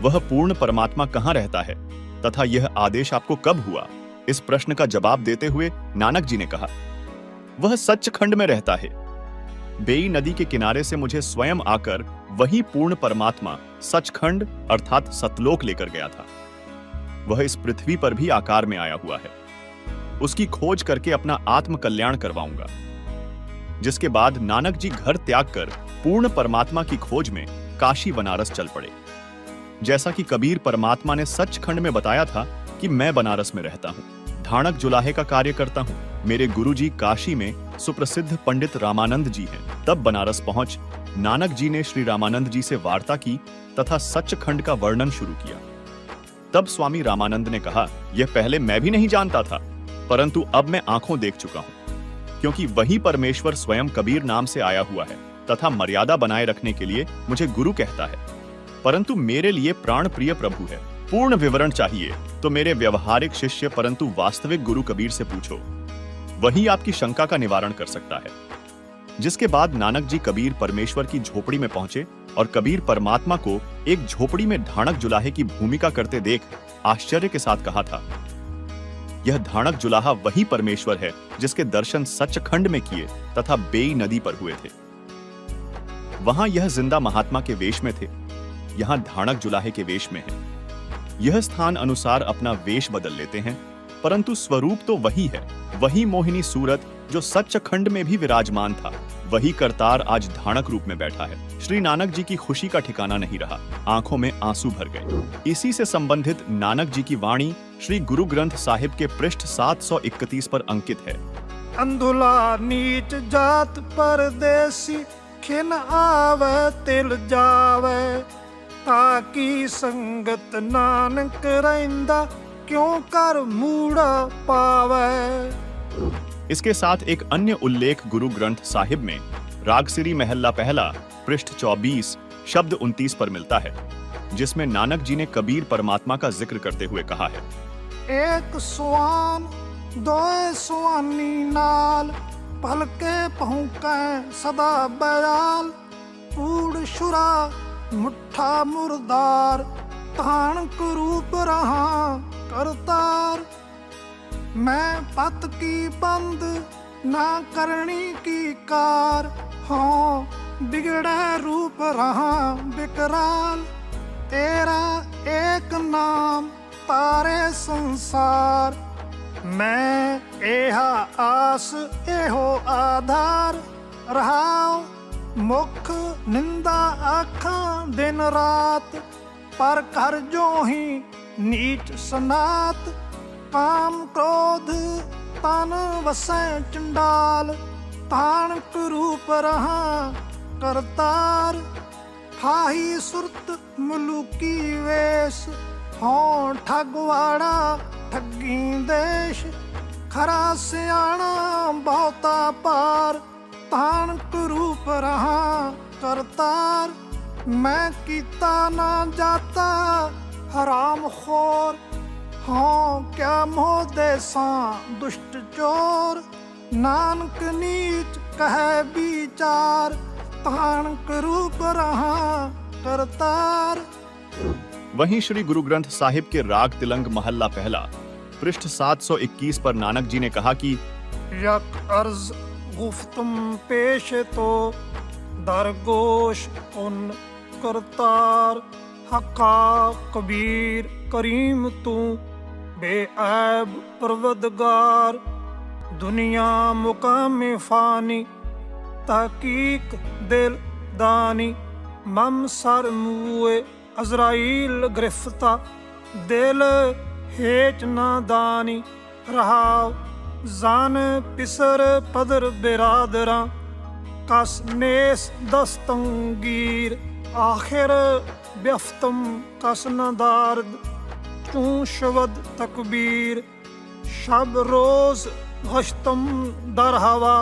C: वह पूर्ण परमात्मा कहां रहता है तथा यह आदेश आपको कब हुआ? इस प्रश्न का जवाब देते हुए नानक जी ने कहा, वह सचखंड में रहता है। बेई नदी के किनारे से मुझे स्वयं आकर वही पूर्ण परमात्मा सचखंड अर्थात सतलोक लेकर गया था। वह इस पृथ्वी पर भी आकार में आया हुआ है। उसकी खोज करके अपना आत्म कल्याण करवाऊंगा। जिसके बाद नानक जी घर त्याग कर पूर्ण परमात्मा की खोज में काशी बनारस चल पड़े। जैसा कि कबीर परमात्मा ने सचखंड में बताया था कि मैं बनारस में रहता हूँ, ढाणक जुलाहे का कार्य करता हूँ। मेरे गुरुजी काशी में सुप्रसिद्ध पंडित रामानंद जी हैं। तब बनारस पहुंच नानक जी ने श्री रामानंद जी से वार्ता की तथा सचखंड का वर्णन शुरू किया। तब स्वामी रामानंद ने कहा, यह पहले मैं भी नहीं जानता था, परंतु अब मैं आंखों देख चुका हूं, क्योंकि वही परमेश्वर स्वयं कबीर नाम से आया हुआ है तथा मर्यादा बनाए रखने के लिए मुझे गुरु कहता है, परंतु मेरे लिए प्राण प्रिय प्रभु है। पूर्ण विवरण चाहिए तो मेरे व्यवहारिक शिष्य परंतु वास्तविक गुरु कबीर से पूछो, वही आपकी शंका का निवारण कर सकता है। जिसके बाद नानक जी कबीर परमेश्वर की झोपड़ी में पहुंचे और कबीर परमात्मा को एक झोपड़ी में ढाणक जुलाहे की भूमिका करते देख आश्चर्य के साथ कहा था, यह ढाणक जुलाहा वही परमेश्वर है जिसके दर्शन सचखंड में किए तथा बेई नदी पर हुए थे। वहां यह जिंदा महात्मा के वेश में थे, यहां ढाणक जुलाहे के वेश में है। यह स्थान अनुसार अपना वेश बदल लेते हैं, परंतु स्वरूप तो वही है। वही मोहिनी सूरत जो सचखंड में भी विराजमान था, वही करतार आज ढाणक रूप में बैठा है। श्री नानक जी की खुशी का ठिकाना नहीं रहा, आंखों में आंसू भर गए। इसी से संबंधित नानक जी की वाणी श्री गुरु ग्रंथ साहिब के पृष्ठ 731 पर अंकित है।
A: अंधुला नीच जात परदेसी, खिन आवे तिल जावे, ताकि संगत नानक रहिंदा, क्यों कर मूड़ा पावे।
C: इसके साथ एक अन्य उल्लेख गुरु ग्रंथ साहिब में रागसिरी महल्ला पहला पृष्ठ 24 शब्द 29 पर मिलता है, जिसमें नानक जी ने कबीर परमात्मा का जिक्र करते हुए कहा है,
A: एक सुआन दोए सुआनी नाल, पलके पहुँके सदा बयाल, पूड़ शुरा मुट्ठा मुर्दार, ताण रूप रहा करतार। मैं पत की बंद ना करनी की कार, हाँ बिगड़े रूप रहा बिकराल। तेरा एक नाम तारे संसार, मैं एहा आस एहो आधार। रहाओ मुख निंदा आखां दिन रात, पर कर जो ही नीच सनात। काम क्रोध तन वसै चंडाल, ताण रूप रहा करतार। हाही सुरत मुलुकी वेश, हों ठगवाड़ा ठगी देश। खरा सियाणा बहुता पार, ताण रूप रहा करतार। मैं कीता ना जाता हराम खोर, हाँ क्या मोह देसा दुष्ट चोर। नानक नीच कहे विचार, ताण रूप रहा करतार।
C: वहीं श्री गुरु ग्रंथ साहिब के राग तिलंग महल्ला पहला पृष्ठ 721 पर नानक जी ने कहा कि
A: यक अर्ज गुफ्तम पेश तो दरगोश उन करतार हक्का कबीर करीम तू बेऐब परवदगार दुनिया मुकाम फानी तहकीक दिल दानी मम सर मुए अजराइल गिरफ्ता दिल हेच ना दानी रहा जान पिसर पदर बिरादरा कस नेस दस्तंगीर आखिर व्यफ्तम कस न दार्द चूं शवद तकबीर शब रोज गश्तम दर हवा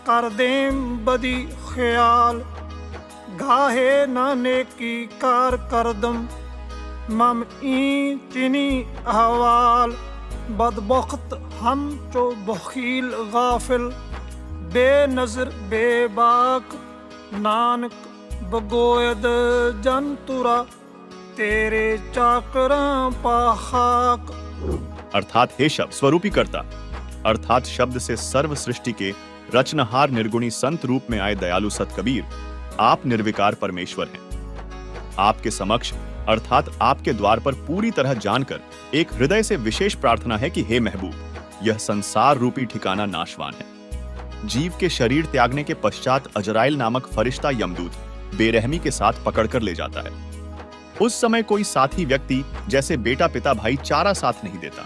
A: कर देम बदी ख्याल गाहे नाने की कार करदम मम ई चिनी अहवाल बदबख्त हम चो बखील गाफिल बेनजर बेबाक नानक बगोयद जनतुरा तेरे चाकरा पाखाक।
C: अर्थात हे शब्द स्वरूपी करता, अर्थात शब्द से सर्व सृष्टि के रचनहार निर्गुणी संत रूप में आए दयालु सत कबीर, आप निर्विकार परमेश्वर हैं। आपके समक्ष अर्थात आपके द्वार पर पूरी तरह जानकर एक हृदय से विशेष प्रार्थना है कि हे महबूब, यह संसार रूपी ठिकाना नाशवान है। जीव के शरीर त्यागने के पश्चात अजराइल नामक फरिश्ता यमदूत बेरहमी के साथ पकड़कर ले जाता है। उस समय कोई साथी व्यक्ति जैसे बेटा पिता भाई चारा साथ नहीं देता।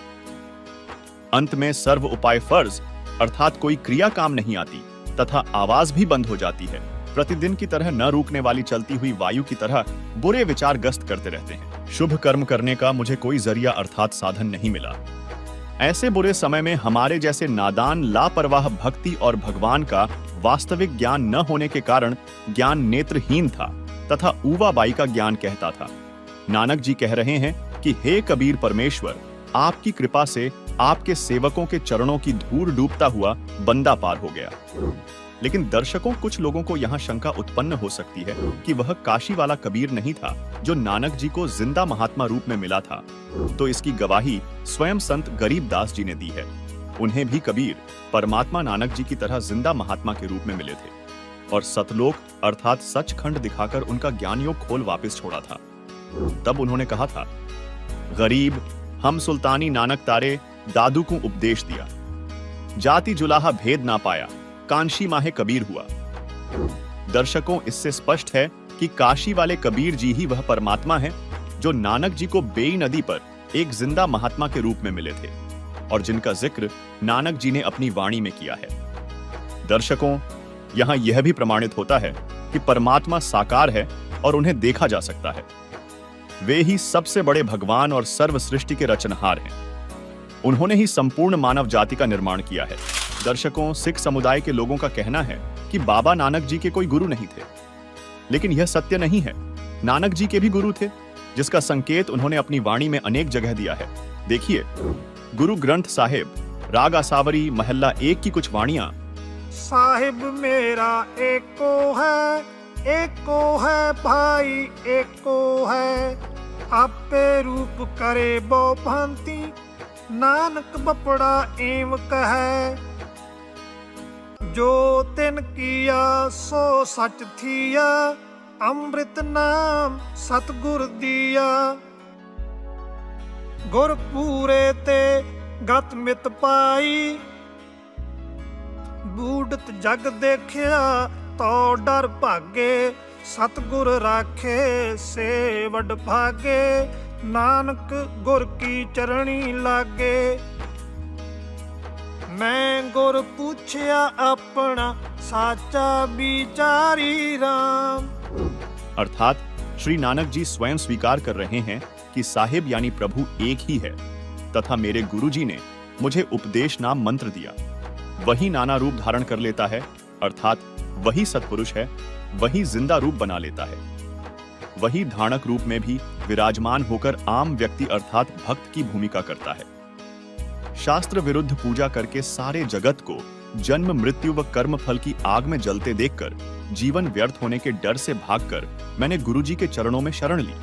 C: अंत में सर्व उपाय फर्ज अर्थात कोई क्रिया काम नहीं आती तथा आवाज भी बंद हो जाती है। प्रतिदिन की तरह न रुकने वाली चलती हुई वायु की तरह बुरे विचार गस्त करते रहते हैं। शुभ कर्म करने का मुझे कोई जरिया अर्थात साधन नहीं मिला। ऐसे बुरे समय में हमारे जैसे नादान लापरवाह भक्ति और भगवान का वास्तविक ज्ञान न होने के कारण ज्ञान नेत्रहीन था तथा ऊवाबाई का ज्ञान कहता था। नानक जी कह रहे हैं कि हे कबीर परमेश्वर, आपकी कृपा से आपके सेवकों के चरणों की धूल डूबता हुआ बंदा पार हो गया। लेकिन दर्शकों, कुछ लोगों को यहाँ शंका उत्पन्न हो सकती है कि वह काशी वाला कबीर नहीं था जो नानक जी को जिंदा महात्मा रूप में मिला था। तो इसकी गवाही स्वयं संत गरीबदास जी ने दी है। उन्हें भी कबीर परमात्मा नानक जी की तरह जिंदा महात्मा के रूप में मिले थे और सतलोक अर्थात सचखंड दिखाकर उनका ज्ञान योग खोल वापस छोड़ा था। तब उन्होंने कहा था, गरीब हम सुल्तानी नानक तारे दादू को उपदेश दिया, जाति जुलाहा भेद ना पाया, कांशी माहे कबीर हुआ। दर्शकों, इससे स्पष्ट है कि काशी वाले कबीर जी ही वह परमात्मा है जो नानक जी को बेई नदी पर एक जिंदा महात्मा के रूप में मिले थे और जिनका जिक्र नानक जी ने अपनी वाणी में किया है। दर्शकों, यहां यह भी प्रमाणित होता है कि परमात्मा साकार है और उन्हें देखा जा सकता है। वे ही सबसे बड़े भगवान और सर्व सृष्टि के रचनहार हैं। उन्होंने ही संपूर्ण मानव जाति का निर्माण किया है। दर्शकों, सिख समुदाय के लोगों का कहना है कि बाबा नानक जी के कोई गुरु नहीं थे, लेकिन यह सत्य नहीं है। नानक जी के भी गुरु थे, जिसका संकेत उन्होंने अपनी वाणी में अनेक जगह दिया है। देखिए, गुरु ग्रंथ साहिब राग आसावरी महल्ला 1 की कुछ वाणियां।
A: साहिब मेरा एको है भाई एको है, आपे रूप करे बो भांति, नानक बपड़ा एम कहे, जो तिन किया सो सच थिया, अमृत नाम सतगुर दिया, गुर पूरे ते गत मित पाई, बूढ़त जग देखिया तो डर भागे, सतगुर राखे से वड भागे, नानक गुर की चरणी लागे, मैं गुर पूछया अपना साचा बिचारी राम।
C: अर्थात श्री नानक जी स्वयं स्वीकार कर रहे हैं कि साहिब यानी प्रभु एक ही है तथा मेरे गुरु जी ने मुझे उपदेश नाम मंत्र दिया। वही नाना रूप धारण कर लेता है, अर्थात वही सत्पुरुष है, वही जिंदा रूप बना लेता है। वही धारणक रूप में भी विराजमान होकर आम व्यक्ति अर्थात भक्त की भूमिका करता है। शास्त्र विरुद्ध पूजा करके सारे जगत को जन्म मृत्यु व कर्म फल की आग में जलते देखकर जीवन व्यर्थ होने के डर से भागकर मैंने गुरुजी के चरणों में शरण ली।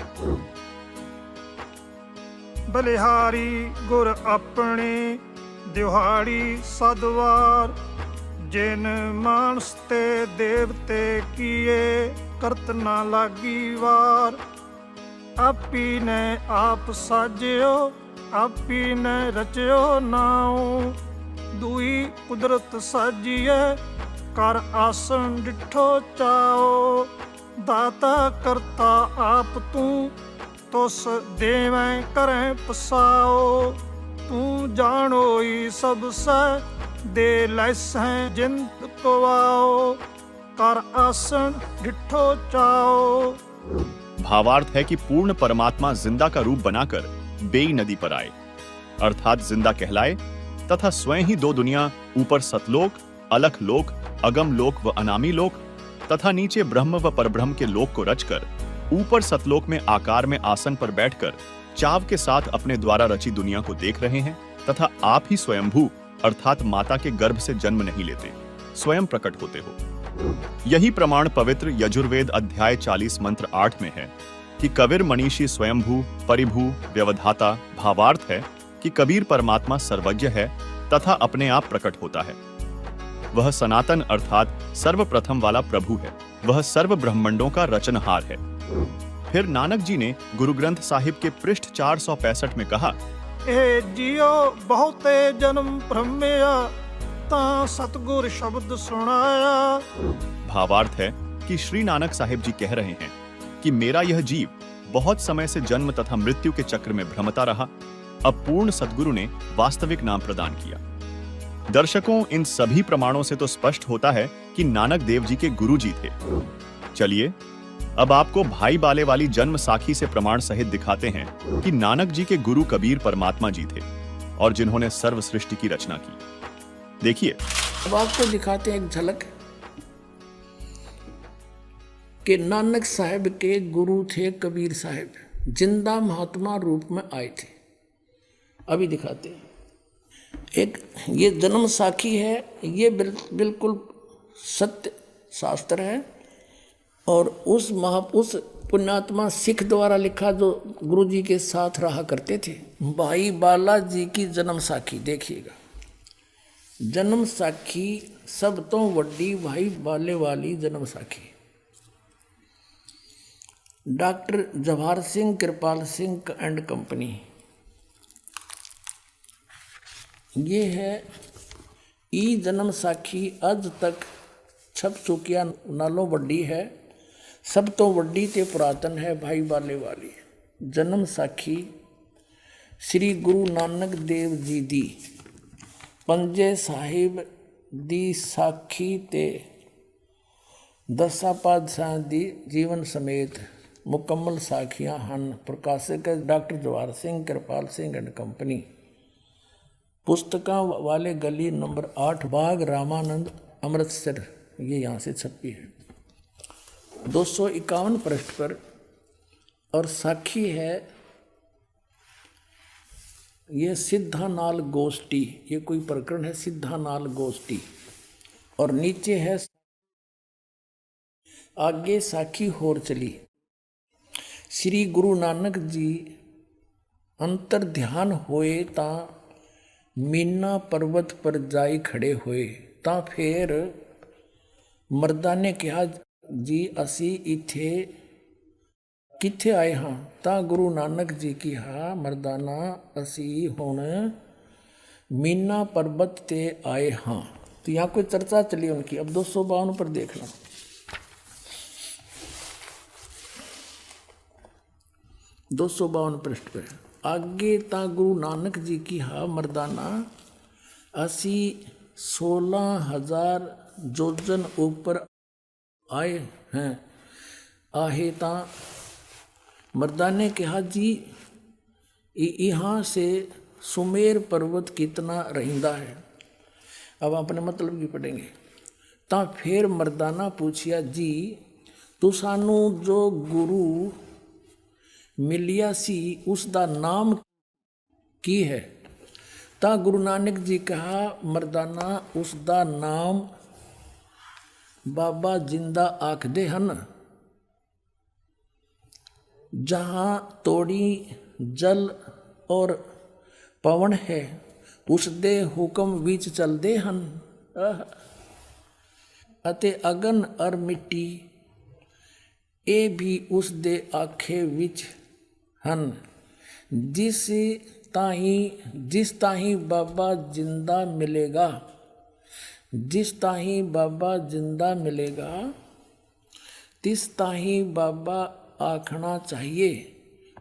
A: बलिहारी गुर अपने ਦਿਹਾੜੀ ਸਦਵਾਰ ਜਿਨ ਮਾਨਸ ਤੇ ਦੇਵਤੇ ਕੀਏ ਕਰਤ ਨਾ ਲਾਗੀ ਵਾਰ ਆਪੀ ਨੇ ਆਪ ਸਾਜਿਓ ਆਪੀ ਨੇ ਰਚਿਓ ਨਾਉ ਦੂਈ ਕੁਦਰਤ ਸਾਜੀਏ ਕਰ ਆਸਣ ਡਿਠੋ ਚਾਓ ਦਾਤਾ ਕਰਤਾ ਆਪ ਤੂੰ ਤੁਸ ਦੇਵੈਂ ਕਰੈ ਪਸਾਓ ਤੂੰ ਜਾਣੋਈ ਸਭ ਸੈ दे लैसैं जिंद कवाओ कर आसन डिठो चाओ।
C: भावार्थ है कि पूर्ण परमात्मा जिंदा का रूप बनाकर बेई नदी पर आए, अर्थात जिंदा कहलाए तथा स्वयं ही दो दुनिया, ऊपर सतलोक, अलख लोक, अगम लोक व अनामी लोक तथा नीचे ब्रह्म व परब्रह्म के लोक को रचकर ऊपर सतलोक में आकार में आसन पर बैठकर चाव के साथ अपने द्वारा रची दुनिया को देख रहे हैं तथा आप ही स्वयंभू अर्थात माता के गर्भ से जन्म नहीं लेते, स्वयं प्रकट होते हो। यही प्रमाण पवित्र यजुर्वेद अध्याय 40 मंत्र 8 में है कि कबीर मनीषी स्वयंभू परिभू व्यवधाता। भावार्थ है कि कबीर परमात्मा सर्वज्ञ है तथा अपने आप प्रकट होता है। वह सनातन अर्थात सर्वप्रथम वाला प्रभु है, वह सर्व ब्रह्मांडों का रचनहार है। फिर नानक जी ने गुरु ग्रंथ साहिब के पृष्ठ 465 में कहा,
A: ए जियो बहुते जन्म भ्रमिया ता सतगुर शब्द सुनाया।
C: भावार्थ है कि श्री नानक साहिब जी कह रहे हैं कि मेरा यह जीव बहुत समय से जन्म तथा मृत्यु के चक्र में भ्रमता रहा, अब पूर्ण सतगुरु ने वास्तविक नाम प्रदान किया। दर्शकों, इन सभी प्रमाणों से तो स्पष्ट होता है कि नानक देव जी के गुरु जी थे। चलिए अब आपको भाई बाले वाली जन्म साखी से प्रमाण सहित दिखाते हैं कि नानक जी के गुरु कबीर परमात्मा जी थे और जिन्होंने सर्व सृष्टि की रचना की। देखिए
B: अब आपको दिखाते हैं एक झलक कि नानक साहब के गुरु थे कबीर साहब, जिंदा महात्मा रूप में आए थे। अभी दिखाते हैं। एक ये जन्म साखी है, ये बिल्कुल सत्य शास्त्र है और उस पुण्यात्मा सिख द्वारा लिखा जो गुरु जी के साथ रहा करते थे। भाई बाला जी की जन्म साखी देखिएगा। जन्म साखी सब तो वड्डी भाई बाले वाली जन्म साखी। Doctor Jawahar Singh Kirpal Singh and company, ये है ई जन्म साखी अज तक छप चुकिया नालों वड्डी है, सब तो वड्डी ते पुरातन है भाई बाले वाली जन्म साखी। श्री गुरु नानक देव जी दी पंजे साहिब दी साखी ते दसा पातशाह दी जीवन समेत मुकम्मल साखियां हन। प्रकाशक doctor Jawahar Singh Kirpal Singh and company, पुस्तकां वाले गली नंबर 8 बाग रामानंद अमृतसर, ये यहाँ से छपी है 251 पृष्ठ पर। और साखी है ये सिद्धानाल गोष्ठी, ये कोई प्रकरण है सिद्धानाल गोष्ठी। और नीचे है आगे साखी होर चली। श्री गुरु नानक जी अंतर ध्यान होए ता मीना पर्वत पर जाई खड़े होए ता फिर मर्दा ने कहा जी असी इथे किथे आए हाँ ता गुरु नानक जी की हा मर्दाना असी हुण मीना पर्वत ते आए हाँ। तो यहाँ कोई चर्चा चली उनकी। अब 252 पर देख लो। दो 252 पृष्ठ पे आगे ता गुरु नानक जी की हा मर्दाना असी 16,000 जोजन ऊपर आए हैं। आहे ता मर्दा ने कहा जी यहाँ से सुमेर पर्वत कितना रहिंदा है। अब अपने मतलब की पढ़ेंगे। ता फिर मर्दाना पूछिया जी तू सानू जो गुरु मिलिया सी उसका नाम की है। ता गुरु नानक जी कहा मर्दाना उसका नाम बाबा जिंदा आखदे हन। जहाँ तोड़ी जल और पवन है उस दे हुक्म विच चलदे हन। अते अगन अर मिट्टी ए भी उस दे आखे विच हन। जिस ताही बाबा जिंदा मिलेगा, जिस ताही बाबा जिंदा मिलेगा, तिस ताही बाबा आखना चाहिए,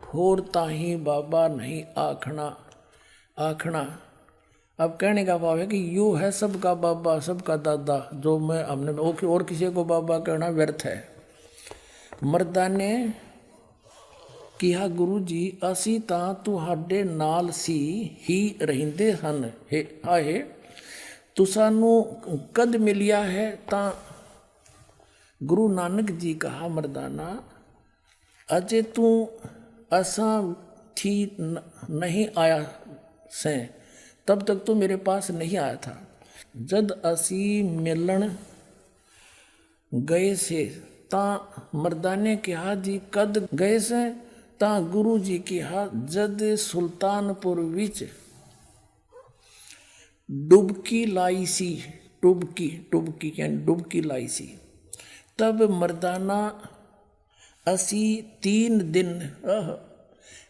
B: होर ताही बाबा नहीं आखना। अब कहने का भाव है कि यू है सबका बाबा, सबका दादा, जो मैं हमने और किसी को बाबा कहना व्यर्थ है। मर्दा ने किहा गुरु जी असी तां तुहाडे नाल सी ही रहिंदे हन। आहे तू सानू कद मिलिया है? तां गुरु नानक जी कहा मर्दाना अजे तू असा थी नहीं आया से, तब तक तो मेरे पास नहीं आया था। जद असी मिलन गए से ता मर्दा ने कहा जी कद गए से? ता गुरु जी कहा जद सुल्तानपुर विच डुबकी लाई सी, डुबकी लाई सी। तब मर्दाना असी 3 दिन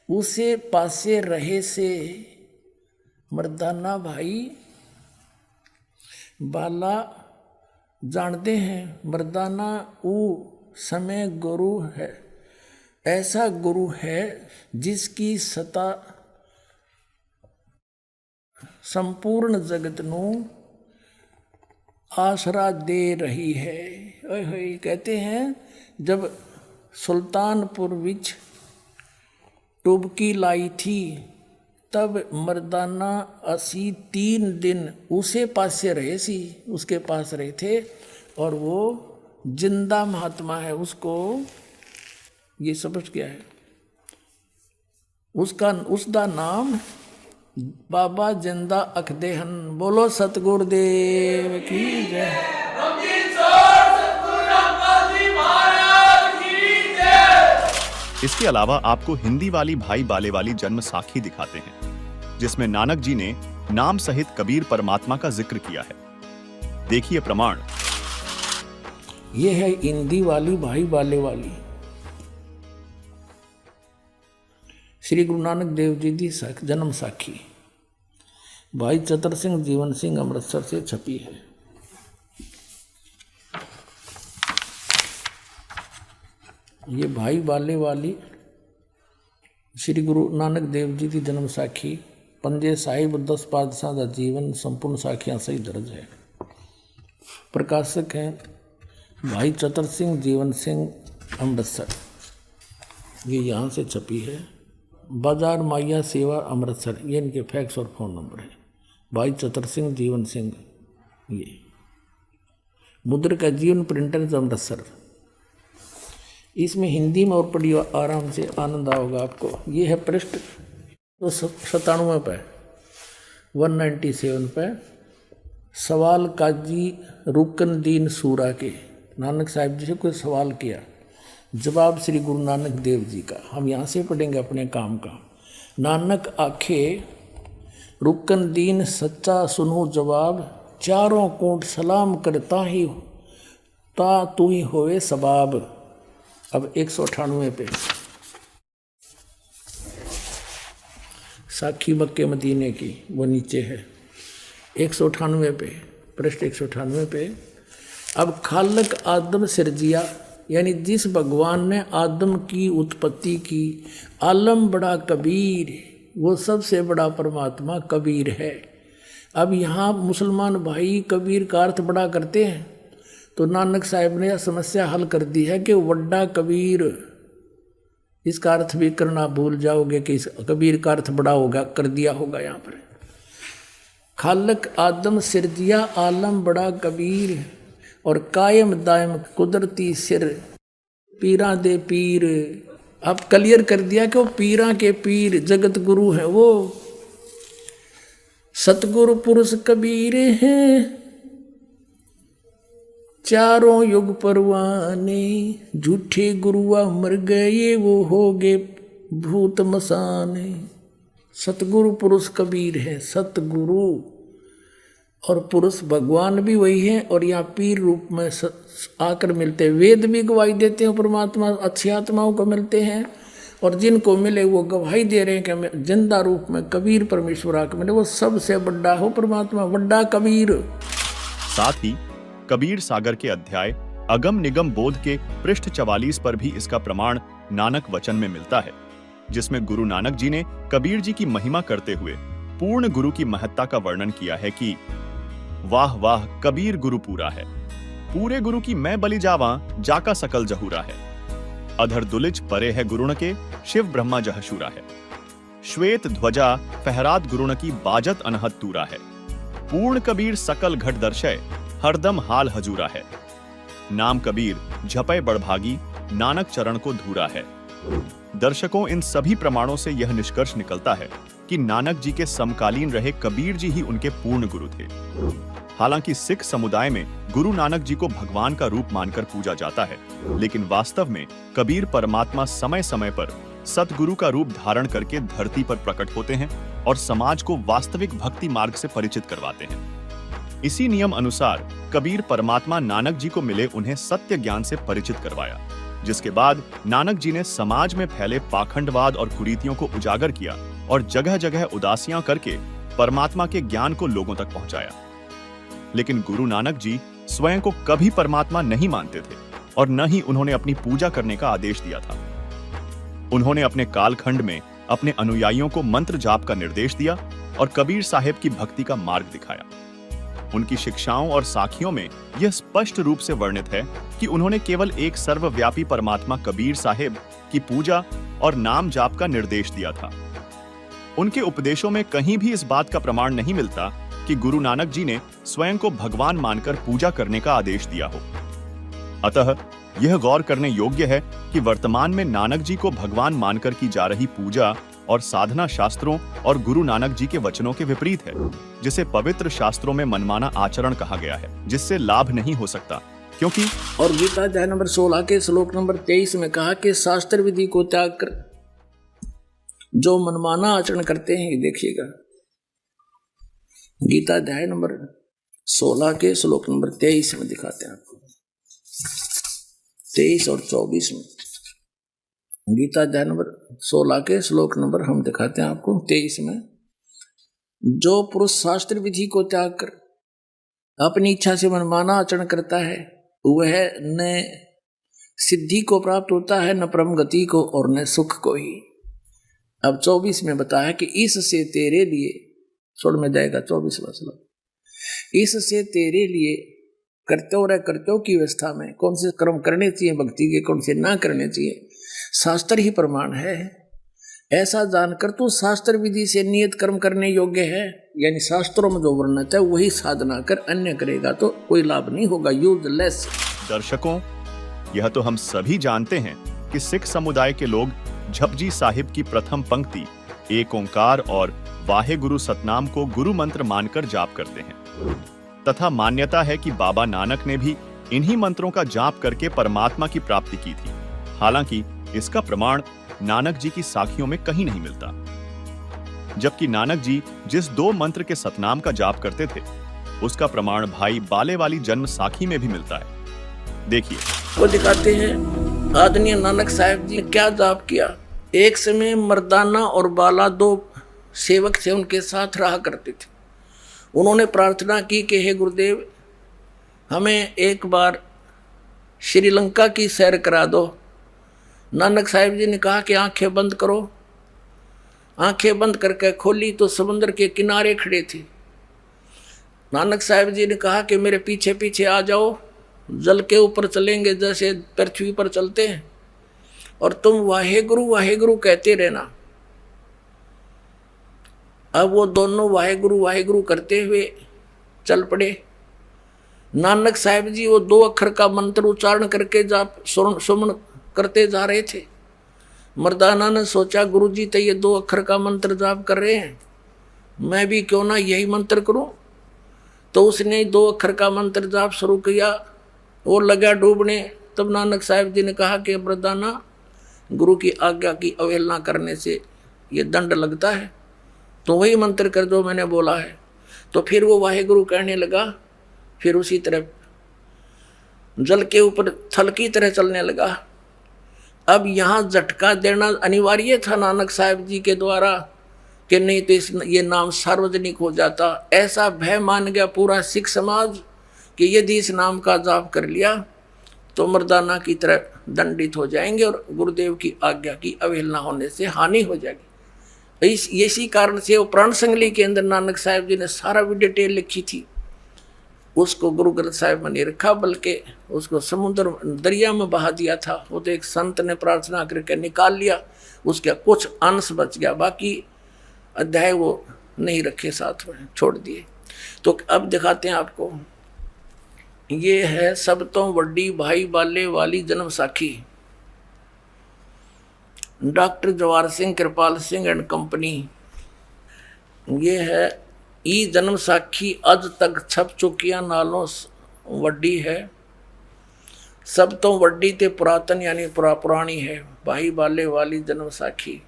B: उसे पासे रहे से। मर्दाना भाई बाला जानते हैं मर्दाना वो समय गुरु है, ऐसा गुरु है जिसकी सत्ता संपूर्ण जगत नू आसरा दे रही है। कहते हैं जब सुल्तानपुर विच डुबकी लाई थी तब मर्दाना असी 3 दिन उसे पासे रहे सी, उसके पास रहे थे, और वो जिंदा महात्मा है, उसको ये समझ गया है। उसका नाम बाबा जिंदा अखदे हन। बोलो सतगुरुदेव की जय।
C: इसके अलावा आपको हिंदी वाली भाई बाले वाली जन्म साखी दिखाते हैं, जिसमें नानक जी ने नाम सहित कबीर परमात्मा का जिक्र किया है। देखिए प्रमाण।
B: ये है हिंदी वाली भाई बाले वाली श्री गुरु नानक देव जी की जन्म साखी भाई चतर सिंह जीवन सिंह अमृतसर से छपी है। ये भाई बाले वाली श्री गुरु नानक देव जी की जन्म साखी, पंजे साहिब 10 पातशाह का जीवन, संपूर्ण साखियां सही दर्ज है। प्रकाशक हैं भाई चतर सिंह जीवन सिंह अमृतसर। ये यहाँ से छपी है। बाजार माइया सेवा अमृतसर, ये इनके फैक्स और फ़ोन नंबर है। भाई चतर सिंह जीवन सिंह। ये मुद्र का जीवन प्रिंटर अमृतसर। इसमें हिंदी में और पढ़िए आराम से, आनंद आओगा आपको। ये है पृष्ठ 97 पे, 197 पे। सवाल काजी रुकनदीन सूरा के नानक साहिब जी से कोई सवाल किया, जवाब श्री गुरु नानक देव जी का। हम यहाँ से पढ़ेंगे अपने काम का। नानक आखे रुकनदीन सच्चा सुनो जवाब, चारों कोट सलाम करता ही ता तू ही होवे सबाब। अब 198 पे साखी मक्के मदीने की, वो नीचे है 198 पे, पृष्ठ 198 पे। अब खालक आदम सिरजिया, यानी जिस भगवान ने आदम की उत्पत्ति की, आलम बड़ा कबीर, वो सबसे बड़ा परमात्मा कबीर है। अब यहाँ मुसलमान भाई कबीर का अर्थ बड़ा करते हैं, तो नानक साहब ने यह समस्या हल कर दी है कि वड्डा कबीर, इसका अर्थ भी करना भूल जाओगे कि इस कबीर का अर्थ बड़ा होगा, कर दिया होगा यहाँ पर। खालक आदम सिरजिया आलम बड़ा कबीर, और कायम दायम कुदरती सिर पीरा दे पीर। अब क्लियर कर दिया कि वो पीरा के पीर जगत गुरु हैं, वो सतगुरु पुरुष कबीर हैं। चारों युग परवाने, झूठे गुरुआ मर गए, वो हो गए भूत मसाने। सतगुरु पुरुष कबीर है। सतगुरु और पुरुष भगवान भी वही है, और यहाँ पीर रूप में आकर मिलते हैं। वेद भी गवाही देते हैं, परमात्मा अच्छी आत्माओं को मिलते हैं, और जिनको मिले वो गवाही दे रहे हैं कि हमें जिंदा रूप में कबीर परमेश्वर आकर मिले। वो सबसे बड़ा हो परमात्मा, बड़ा कबीर।
C: साथ ही कबीर सागर के अध्याय अगम निगम बोध के पृष्ठ 44 पर भी इसका प्रमाण नानक वचन में मिलता है, जिसमें गुरु नानक जी ने कबीर जी की महिमा करते हुए पूर्ण गुरु की महत्ता का वर्णन किया है कि वाह वाह कबीर गुरु पूरा है, पूरे गुरु की मैं बलि जावा, जाका सकल जहूरा है। अधर दुलिच परे है गुरुण के, शिव ब्रह्मा जहशूरा है। श्वेत ध्वजा फहरात गुरुण की, बाजत अनहद तूरा है। पूर्ण कबीर सकल घट दर्शय, हरदम हाल हजूरा है। नाम कबीर झपय बड़भागी, नानक चरण को धूरा है। दर्शकों, इन सभी प्रमाणों से यह निष्कर्ष निकलता है कि नानक जी के समकालीन रहे कबीर जी ही उनके पूर्ण गुरु थे। हालांकि सिख समुदाय में गुरु नानक जी को भगवान का रूप मानकर पूजा जाता है, लेकिन वास्तव में कबीर परमात्मा समय समय पर सतगुरु का रूप धारण करके धरती पर प्रकट होते हैं और समाज को वास्तविक भक्ति मार्ग से परिचित करवाते हैं। इसी नियम अनुसार कबीर परमात्मा नानक जी को मिले उन्हें सत्य ज्ञान से परिचित करवाया, जिसके बाद नानक जी ने समाज में फैले पाखंडवाद और कुरीतियों को उजागर किया और जगह जगह उदासियां करके परमात्मा के ज्ञान को लोगों तक पहुंचाया। लेकिन गुरु नानक जी स्वयं को कभी परमात्मा नहीं मानते थे और न ही उन्होंने अपनी पूजा करने का आदेश दिया था। उन्होंने अपने कालखंड में अपने अनुयायियों को मंत्र जाप का निर्देश दिया और कबीर साहिब की भक्ति का मार्ग दिखाया। उनकी शिक्षाओं और साखियों में यह स्पष्ट रूप से वर्णित है कि उन्होंने केवल एक सर्वव्यापी परमात्मा कबीर साहिब की पूजा और नाम जाप का निर्देश दिया था। उनके उपदेशों में कहीं भी इस बात का प्रमाण नहीं मिलता कि गुरु नानक जी ने स्वयं को भगवान मानकर पूजा करने का आदेश दिया हो। अतः यह गौर करने योग्य है कि वर्तमान में नानक जी को भगवान मानकर की जा रही पूजा और साधना शास्त्रों और गुरु नानक जी के वचनों के विपरीत है, जिसे पवित्र शास्त्रों में मनमाना आचरण कहा गया है, जिससे लाभ नहीं हो सकता। क्योंकि
B: और गीता अध्याय नंबर 16 के श्लोक नंबर 23 में कहा कि शास्त्र विधि को त्याग कर जो मनमाना आचरण करते हैं, देखिएगा गीता अध्याय नंबर 16 के श्लोक नंबर 23 में दिखाते हैं आपको, 23 और 24 में। गीता अध्याय नंबर 16 के श्लोक नंबर हम दिखाते हैं आपको 23 में। जो पुरुष शास्त्र विधि को त्याग कर अपनी इच्छा से मनमाना आचरण करता है, वह न सिद्धि को प्राप्त होता है, न परम गति को, और न सुख को ही। अब 24 में बताया कि इससे तेरे लिए, छोड़ में जाएगा 24वां श्लोक, इससे तेरे लिए कर्तव्य की व्यवस्था में कौन से कर्म करने चाहिए भक्ति के, कौन से ना करने चाहिए, शास्त्र ही प्रमाण है। ऐसा जानकर तो शास्त्र विधि से नियत कर्म करने योग्य है, यानी शास्त्रों में जो वर्णित है वही साधना कर, अन्य करेगा तो कोई लाभ नहीं होगा, यूजलेस।
C: दर्शकों, यह तो हम सभी जानते हैं कि सिख समुदाय के लोग झपजी साहिब की प्रथम पंक्ति एक ओंकार और वाहे गुरु सतनाम को गुरु मंत्र मानकर जाप करते हैं, तथा मान्यता है कि बाबा नानक ने भी इन्हीं मंत्रों का जाप करके परमात्मा की प्राप्ति की थी। हालांकि इसका प्रमाण नानक जी की साखियों में कहीं नहीं मिलता, जबकि नानक जी जिस 2 मंत्र के सतनाम का जाप करते थे उसका प्रमाण भाई बाले वाली जन्म साखी में भी मिलता है। देखिए,
B: वो दिखाते हैं आदरणीय नानक साहिब जी ने क्या जाप किया। एक समय मर्दाना और बाला 2 सेवक से उनके साथ रहा करते थे। उन्होंने प्रार्थना की कि हे गुरुदेव, हमें एक बार श्रीलंका की सैर करा दो। नानक साहिब जी ने कहा कि आंखें बंद करो। आंखें बंद करके खोली तो समुद्र के किनारे खड़े थे। नानक साहिब जी ने कहा कि मेरे पीछे पीछे आ जाओ, जल के ऊपर चलेंगे जैसे पृथ्वी पर चलते हैं, और तुम वाहे गुरु कहते रहना। अब वो दोनों वाहे गुरु करते हुए चल पड़े। नानक साहिब जी वो 2 अक्षर का मंत्र उच्चारण करके जाप सुमन करते जा रहे थे। मर्दाना ने सोचा, गुरुजी तो ये 2 अक्षर का मंत्र जाप कर रहे हैं, मैं भी क्यों ना यही मंत्र करूं। तो उसने 2 अक्षर का मंत्र जाप शुरू किया, वो लगा डूबने। तब नानक साहिब जी ने कहा कि मर्दाना, गुरु की आज्ञा की अवहेलना करने से ये दंड लगता है, तो वही मंत्र कर जो मैंने बोला है। तो फिर वो वाहेगुरु कहने लगा, फिर उसी तरह जल के ऊपर थल की तरह चलने लगा। अब यहाँ झटका देना अनिवार्य था नानक साहब जी के द्वारा कि नहीं तो ये नाम सार्वजनिक हो जाता। ऐसा भय मान गया पूरा सिख समाज कि यदि इस नाम का जाप कर लिया तो मर्दाना की तरह दंडित हो जाएंगे और गुरुदेव की आज्ञा की अवहेलना होने से हानि हो जाएगी। इसी कारण से वो प्राण संगली के अंदर नानक साहब जी ने सारा भी डिटेल लिखी थी। उसको गुरु ग्रंथ साहिब में नहीं रखा, बल्कि उसको समुद्र दरिया में बहा दिया था। वो तो एक संत ने प्रार्थना करके निकाल लिया, उसका कुछ अंश बच गया, बाकी अध्याय वो नहीं रखे, साथ में छोड़ दिए। तो अब दिखाते हैं आपको, ये है सब तो वड्डी भाई बाले वाली जन्म साखी। Doctor Jawahar Singh Kirpal Singh and company. ये है ई जन्म साखी अज तक छप चुकिया नालों वड्डी है। सब तो वड्डी ते पुरातन यानी पुरानी है भाई बाले वाली जन्म साखी।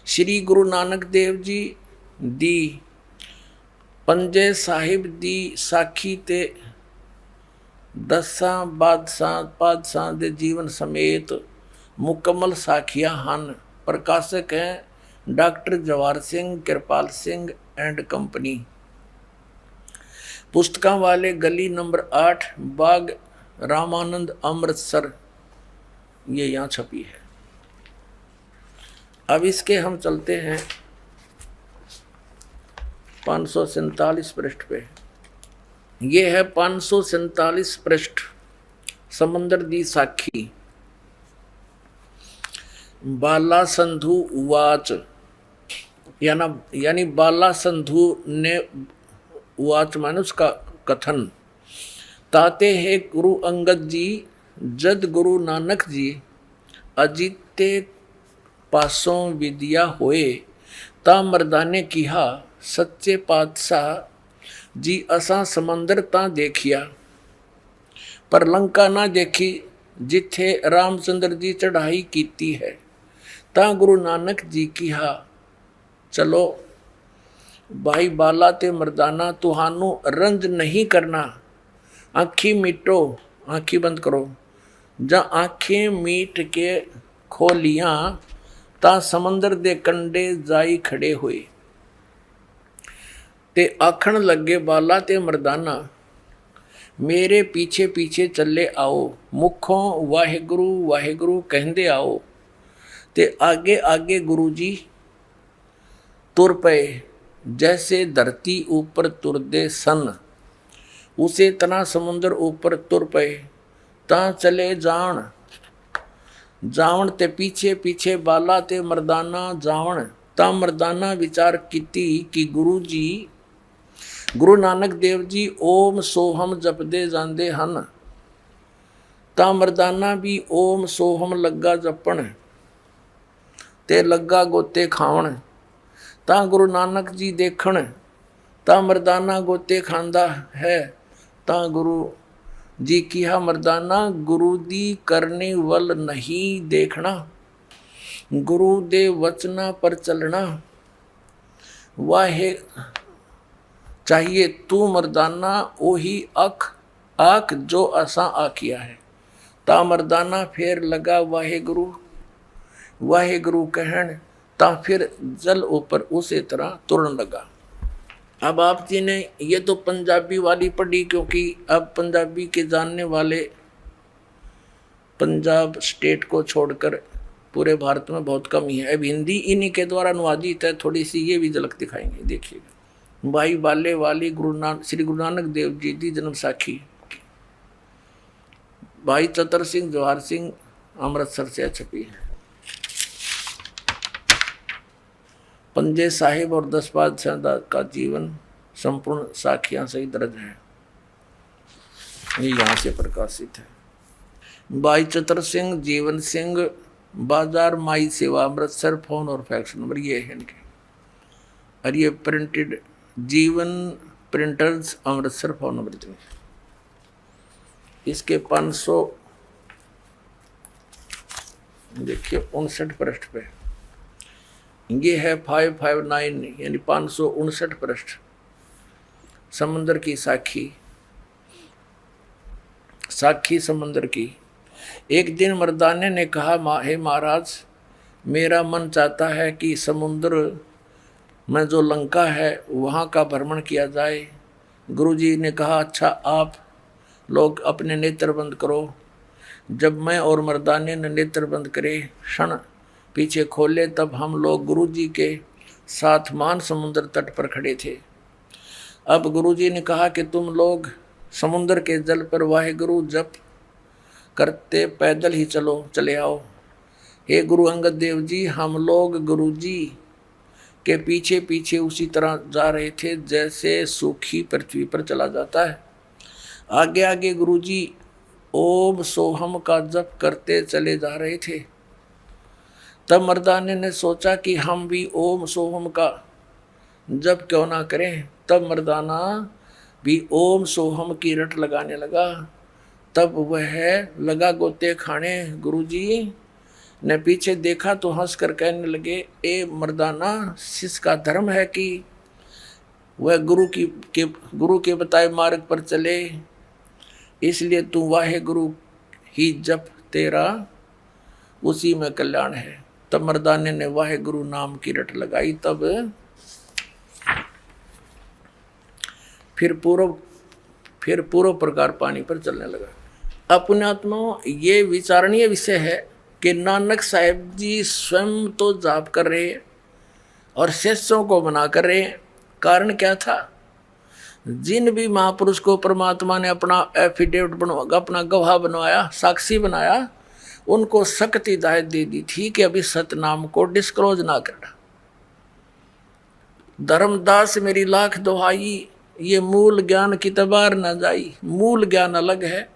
B: श्री गुरु नानक देव जी दी पंजे साहिब दी साखी ते दसा बादशाह दे जीवन समेत मुकम्मल साखियां हन। प्रकाशक हैं doctor Jawahar Singh Kirpal Singh and company. पुस्तकां वाले गली नंबर 8 बाग रामानंद अमृतसर, ये यहाँ छपी है। अब इसके हम चलते हैं 547 पृष्ठ पे। ये है 547 पृष्ठ, समंदर दी साखी। बाला संधु उवाच, यानी बाला संधु ने उवाच माने उसका कथन। ताते है गुरु अंगद जी जद गुरु नानक जी अजीते पासों विद्या होए ता मर्दाने किहा सच्चे पातशाह जी असा समंदर ता देखिया पर लंका ना देखी जिथे रामचंद्र जी चढ़ाई कीती है। ता गुरु नानक जी किहा चलो भाई बाला ते मर्दाना तुहानू रंज नहीं करना, आँखी मीटो, आँखी बंद करो। जा आँखें मीट के खोलियां ता समंदर दे कंडे जाई खड़े हुए ते आखण लगे बाला ते मर्दाना मेरे पीछे पीछे चले आओ, मुखों वाहेगुरु वाहेगुरु कहंदे आओ। ते आगे आगे गुरु जी तुर पे जैसे धरती ऊपर तुरदे सन, उसे तना समुद्र ऊपर तुर पे ता चले जावण ते पीछे पीछे बाला ते मर्दाना जावण। ता मर्दाना विचार कीती कि गुरु जी गुरु नानक देव जी ओम सोहम जपदे जांदे हन। ता मर्दाना भी ओम सोहम लगा जपण ते लगा गोते खावण। ता गुरु नानक जी देखण ता मर्दाना गोते खांदा है। ता गुरु जी किहा मर्दाना गुरु दी करने वल नहीं देखना, गुरु दे वचना पर चलना। वाहे चाहिए तू मर्दाना ओही आख जो असा आखिया है। ता मर्दाना फिर लगा वाहेगुरु वाहेगुरु कहन ता फिर जल ऊपर उसी तरह तुरन लगा। अब आप जी ने ये तो पंजाबी वाली पढ़ी, क्योंकि अब पंजाबी के जानने वाले पंजाब स्टेट को छोड़कर पूरे भारत में बहुत कम ही है। अब हिंदी इन्हीं के द्वारा अनुवादित है, थोड़ी सी ये भी झलक दिखाएंगे। देखिएगा, भाई बाले वाली श्री गुरु नानक देव जी की जन्म साखी। भाई चतर सिंह जवाहर सिंह अमृतसर से छपी है। पंजे साहिब और 10 बादशाह का जीवन संपूर्ण साखियां सही दर्ज है, ये यहाँ से प्रकाशित है। भाई चतर सिंह जीवन सिंह बाजार माई सेवा अमृतसर, फोन और फैक्स नंबर ये है इनके। और ये प्रिंटेड जीवन प्रिंटर्स अमृतसर, फोन नंबर इसके 500 देखिए 59 पृष्ठ पे ये है 559 यानी 559 पृष्ठ, समुद्र की साखी। साखी समुद्र की। एक दिन मर्दाने ने कहा, हे महाराज, मेरा मन चाहता है कि समुद्र में जो लंका है वहाँ का भ्रमण किया जाए। गुरुजी ने कहा, अच्छा आप लोग अपने नेत्र बंद करो। जब मैं और मर्दाने ने नेत्र बंद करे, क्षण पीछे खोले, तब हम लोग गुरुजी के साथ मान समुद्र तट पर खड़े थे। अब गुरुजी ने कहा कि तुम लोग समुद्र के जल पर वाहेगुरु जप करते पैदल ही चले आओ। हे गुरु अंगद देव जी, हम लोग गुरुजी के पीछे पीछे उसी तरह जा रहे थे जैसे सूखी पृथ्वी पर चला जाता है। आगे आगे गुरुजी ओम सोहम का जप करते चले जा रहे थे। तब मर्दाने ने सोचा कि हम भी ओम सोहम का जप क्यों ना करें। तब मर्दाना भी ओम सोहम की रट लगाने लगा। तब वह लगा गोते खाने। गुरुजी ने पीछे देखा तो हंस कर कहने लगे, ए मर्दाना, शिष्य का धर्म है कि वह गुरु के बताए मार्ग पर चले, इसलिए तू वाहे गुरु ही जप, तेरा उसी में कल्याण है। तब मर्दाने ने वाहे गुरु नाम की रट लगाई। तब फिर पूर्व प्रकार पानी पर चलने लगा। अपने आत्माओं, ये विचारणीय विषय है कि नानक साहिब जी स्वयं तो जाप कर रहे हैं और शिष्यों को मना कर रहे हैं। कारण क्या था? जिन भी महापुरुष को परमात्मा ने अपना एफिडेविट बनवा, अपना गवाह बनवाया, साक्षी बनाया, उनको सख्त हिदायत दे दी थी कि अभी सतनाम को डिस्क्लोज ना करना। धर्मदास मेरी लाख दुहाई, ये मूल ज्ञान की तबार न जाई। मूल ज्ञान अलग है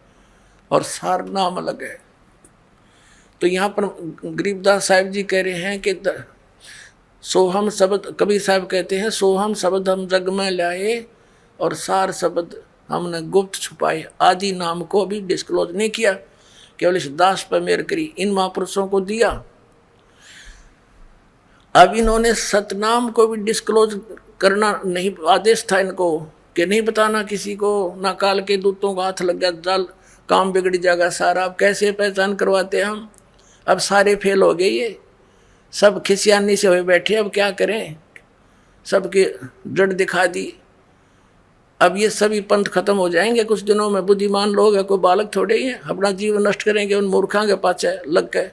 B: और सार नाम अलग है। तो यहाँ पर गरीबदास साहिब जी कह रहे हैं कि सोहम शब्द, कबीर साहब कहते हैं, सोहम शब्द हम जग में लाए और सार शब्द हमने गुप्त छुपाए। आदि नाम को भी डिस्क्लोज नहीं किया, केवल इस दास पर मेहर करी, इन महापुरुषों को दिया। अब इन्होंने सतनाम को भी डिस्क्लोज करना नहीं, आदेश था इनको कि नहीं बताना किसी को, ना काल के दूतों का हाथ लग गया, जाल काम बिगड़ जाएगा सारा। अब कैसे पहचान करवाते हम? अब सारे फेल हो गए, ये सब खिसियानी से हुए बैठे, अब क्या करें? सबके जड़ दिखा दी। अब ये सभी पंथ खत्म हो जाएंगे कुछ दिनों में। बुद्धिमान लोग है, कोई बालक थोड़े ही है, अपना जीवन नष्ट करेंगे उन मूर्खों के पास लग गए,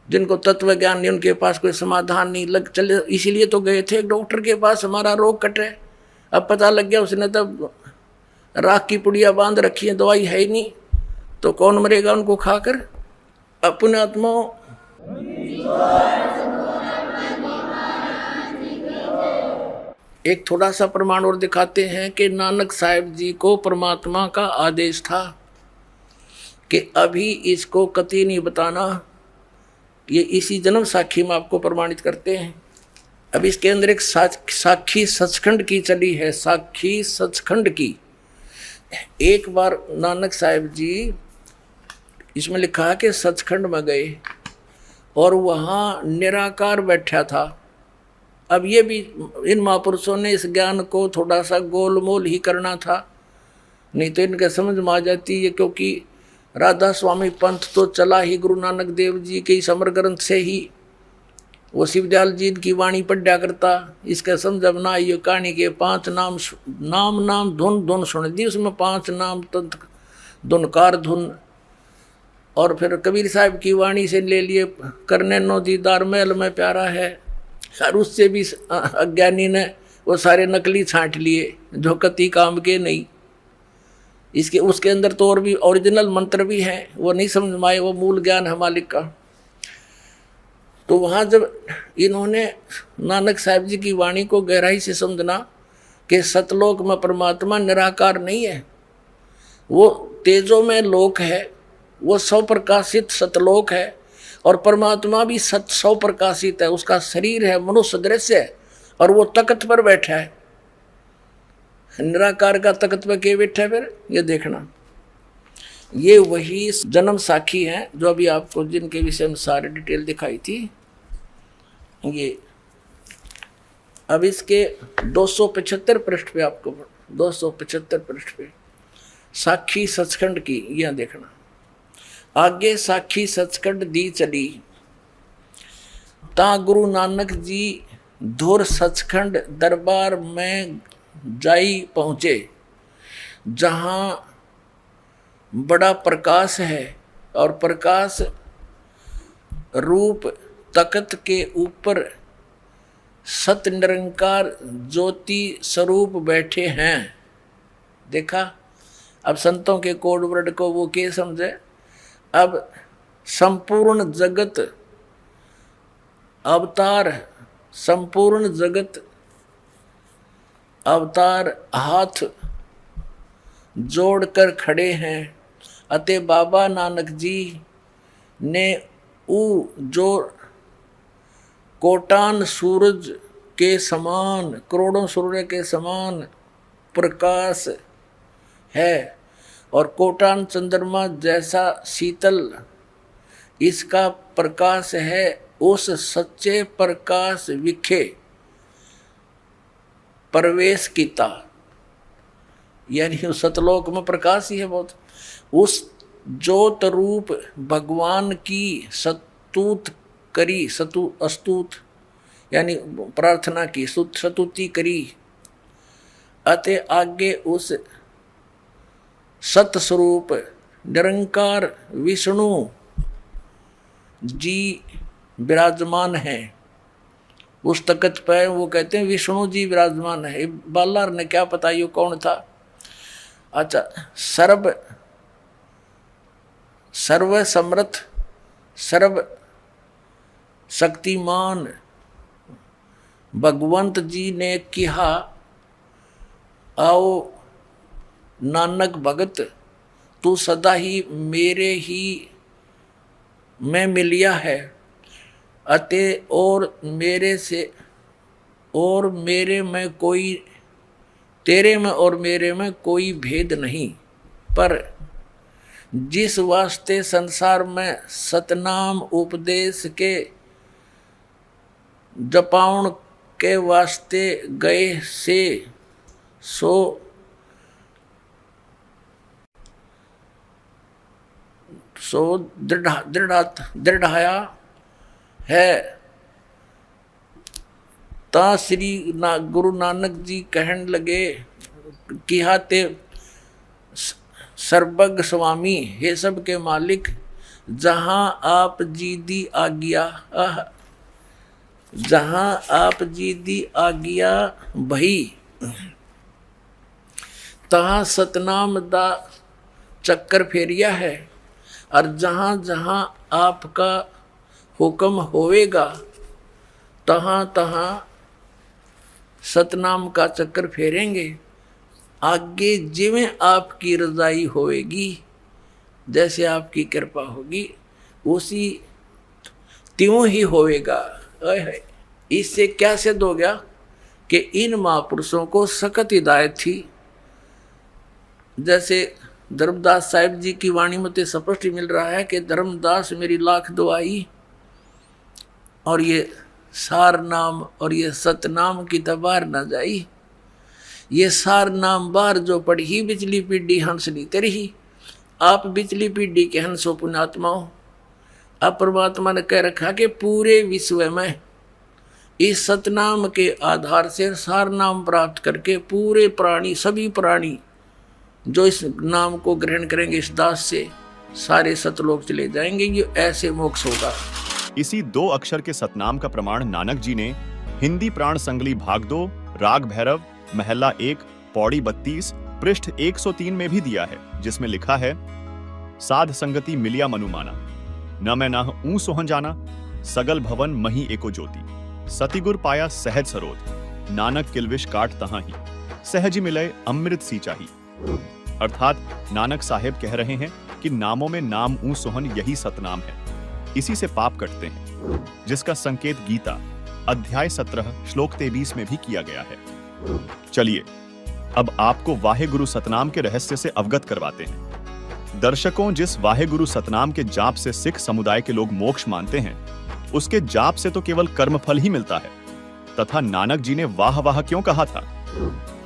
B: जिनको तत्व ज्ञान नहीं, उनके पास कोई समाधान नहीं, लग चले। इसीलिए तो गए थे एक डॉक्टर के पास, हमारा रोग कटे। अब पता लग गया उसने तब राख की पुड़िया बांध रखी है, दवाई है ही नहीं, तो कौन मरेगा उनको खाकर? अपने आत्माओं, एक थोड़ा सा प्रमाण और दिखाते हैं कि नानक साहिब जी को परमात्मा का आदेश था कि अभी इसको कतई नहीं बताना। ये इसी जन्म साखी में आपको प्रमाणित करते हैं। अब इसके अंदर एक साखी सचखंड की चली है, साखी सचखंड की। एक बार नानक साहिब जी, इसमें लिखा है कि सचखंड में गए और वहाँ निराकार बैठा था। अब ये भी इन महापुरुषों ने इस ज्ञान को थोड़ा सा गोलमोल ही करना था, नहीं तो इनके समझ में आ जाती है। क्योंकि राधा स्वामी पंथ तो चला ही गुरु नानक देव जी के समर ग्रंथ से ही। वो शिवदयाल जी की वाणी पढ़ा करता, इसके समझ अब ना ये कहानी के 5 नाम धुन धुन सुन दी, उसमें 5 नाम तंत्र धुनकार धुन। और फिर कबीर साहब की वाणी से ले लिए, करने नो दीदार महल में प्यारा है। और उससे भी अज्ञानी ने वो सारे नकली छांट लिए जो कति काम के नहीं। इसके उसके अंदर तो और भी ओरिजिनल मंत्र भी हैं, वो नहीं समझ में आए, वो मूल ज्ञान है मालिक का। तो वहाँ जब इन्होंने नानक साहिब जी की वाणी को गहराई से समझना कि सतलोक में परमात्मा निराकार नहीं है, वो तेजों में लोक है, वो सौ प्रकाशित सतलोक है, और परमात्मा भी सौ प्रकाशित है। उसका शरीर है, मनुष्य दृश्य है, और वो तख्त पर बैठा है। निराकार का तख्त पर के बैठा है? फिर ये देखना, ये वही जन्म साखी हैं जो अभी आपको जिनके विषय में सारी डिटेल दिखाई थी। ये अब इसके 275 पृष्ठ पे आपको 275 पृष्ठ पे साखी सचखंड की यह देखना। आगे साखी सचखंड दी चली ता गुरु नानक जी धुर सचखंड दरबार में जाई पहुँचे, जहाँ बड़ा प्रकाश है और प्रकाश रूप तख्त के ऊपर सत निरंकार ज्योति स्वरूप बैठे हैं। देखा, अब संतों के कोड वर्ड को वो क्या समझे। अब संपूर्ण जगत अवतार, संपूर्ण जगत अवतार हाथ जोड़कर खड़े हैं। अतः बाबा नानक जी ने जो कोटान सूरज के समान, करोड़ों सूर्य के समान प्रकाश है और कोटान चंद्रमा जैसा शीतल इसका प्रकाश है, उस सच्चे प्रकाश विखे प्रवेश कीता। यानी उस सतलोक में प्रकाश ही है बहुत। उस ज्योत रूप भगवान की स्तुत करी, अस्तुत यानी प्रार्थना की, स्तुति करी। अतः आगे उस सत स्वरूप निरंकार विष्णु जी विराजमान हैं। उस तख्त पर वो कहते हैं विष्णु जी विराजमान है। बालार ने क्या पता ये कौन था। अच्छा, सर्व समर्थ सर्व शक्तिमान भगवंत जी ने कहा, आओ नानक भगत तू सदा ही मेरे ही में मिलिया है। अतः और मेरे से और मेरे में कोई, तेरे में और मेरे में कोई भेद नहीं। पर जिस वास्ते संसार में सतनाम उपदेश के जपाउन के वास्ते गए से सो दृढ़ाया है। ता श्री गुरु नानक जी कहन लगे कि हाते सर्वज्ञ स्वामी, हे सब के मालिक, जहाँ आप जी दी आज्ञा, जहाँ आप जी दी आज्ञा भई तहाँ सतनाम दा चक्कर फेरिया है। और जहाँ जहाँ आपका हुक्म होवेगा तहाँ तहाँ सतनाम का चक्कर फेरेंगे। आगे जिवें आपकी रजाई होएगी, जैसे आपकी कृपा होगी उसी त्यों ही होएगा। इससे क्या सिद्ध हो गया कि इन महापुरुषों को सख्त हिदायत थी। जैसे धर्मदास साहिब जी की वाणी में स्पष्ट मिल रहा है कि धर्मदास मेरी लाख दुआई, और ये सार नाम और ये सतनाम की तबार न जाई। ये सार नाम बार जो पढ़ी बिचली पीढ़ी हंसनी तेरी ही। आप बिचली पीढ़ी के हंसो पुण्यात्मा हो। अब परमात्मा ने कह रखा कि पूरे विश्व में इस सतनाम के आधार से सार नाम प्राप्त करके पूरे प्राणी, सभी प्राणी जो इस नाम को ग्रहण करेंगे इस दास से, सारे सतलोक चले जाएंगे। ये ऐसे मोक्ष होगा।
C: इसी 2 अक्षर के सतनाम का प्रमाण नानक जी ने हिंदी प्राण संगली भाग 2 राग भैरव महला 1 पौड़ी 32 पृष्ठ 103 में भी दिया है, जिसमें लिखा है, साध संगति मिलिया मनुमाना, न मैं नाह ऊं सोहन जाना, सगल भवन मही एको ज्योति, सतिगुर पाया सहज सरोध, नानक किलविश काट तहां ही, सहज मिलय अमृत सी चाही। अर्थात नानक साहेब कह रहे हैं कि नामों में नाम ऊं सोहन यही सतनाम है, इसी से पाप कटते हैं, जिसका संकेत गीता अध्याय 17 श्लोक 23 में भी किया गया है। चलिए अब आपको वाहे गुरु सतनाम के रहस्य से अवगत करवाते हैं। दर्शकों, जिस वाहे गुरु सतनाम के जाप से सिख समुदाय के लोग मोक्ष मानते हैं, उसके जाप से तो केवल कर्मफल ही मिलता है, तथा नानक जी ने वाह वाह क्यों कहा था?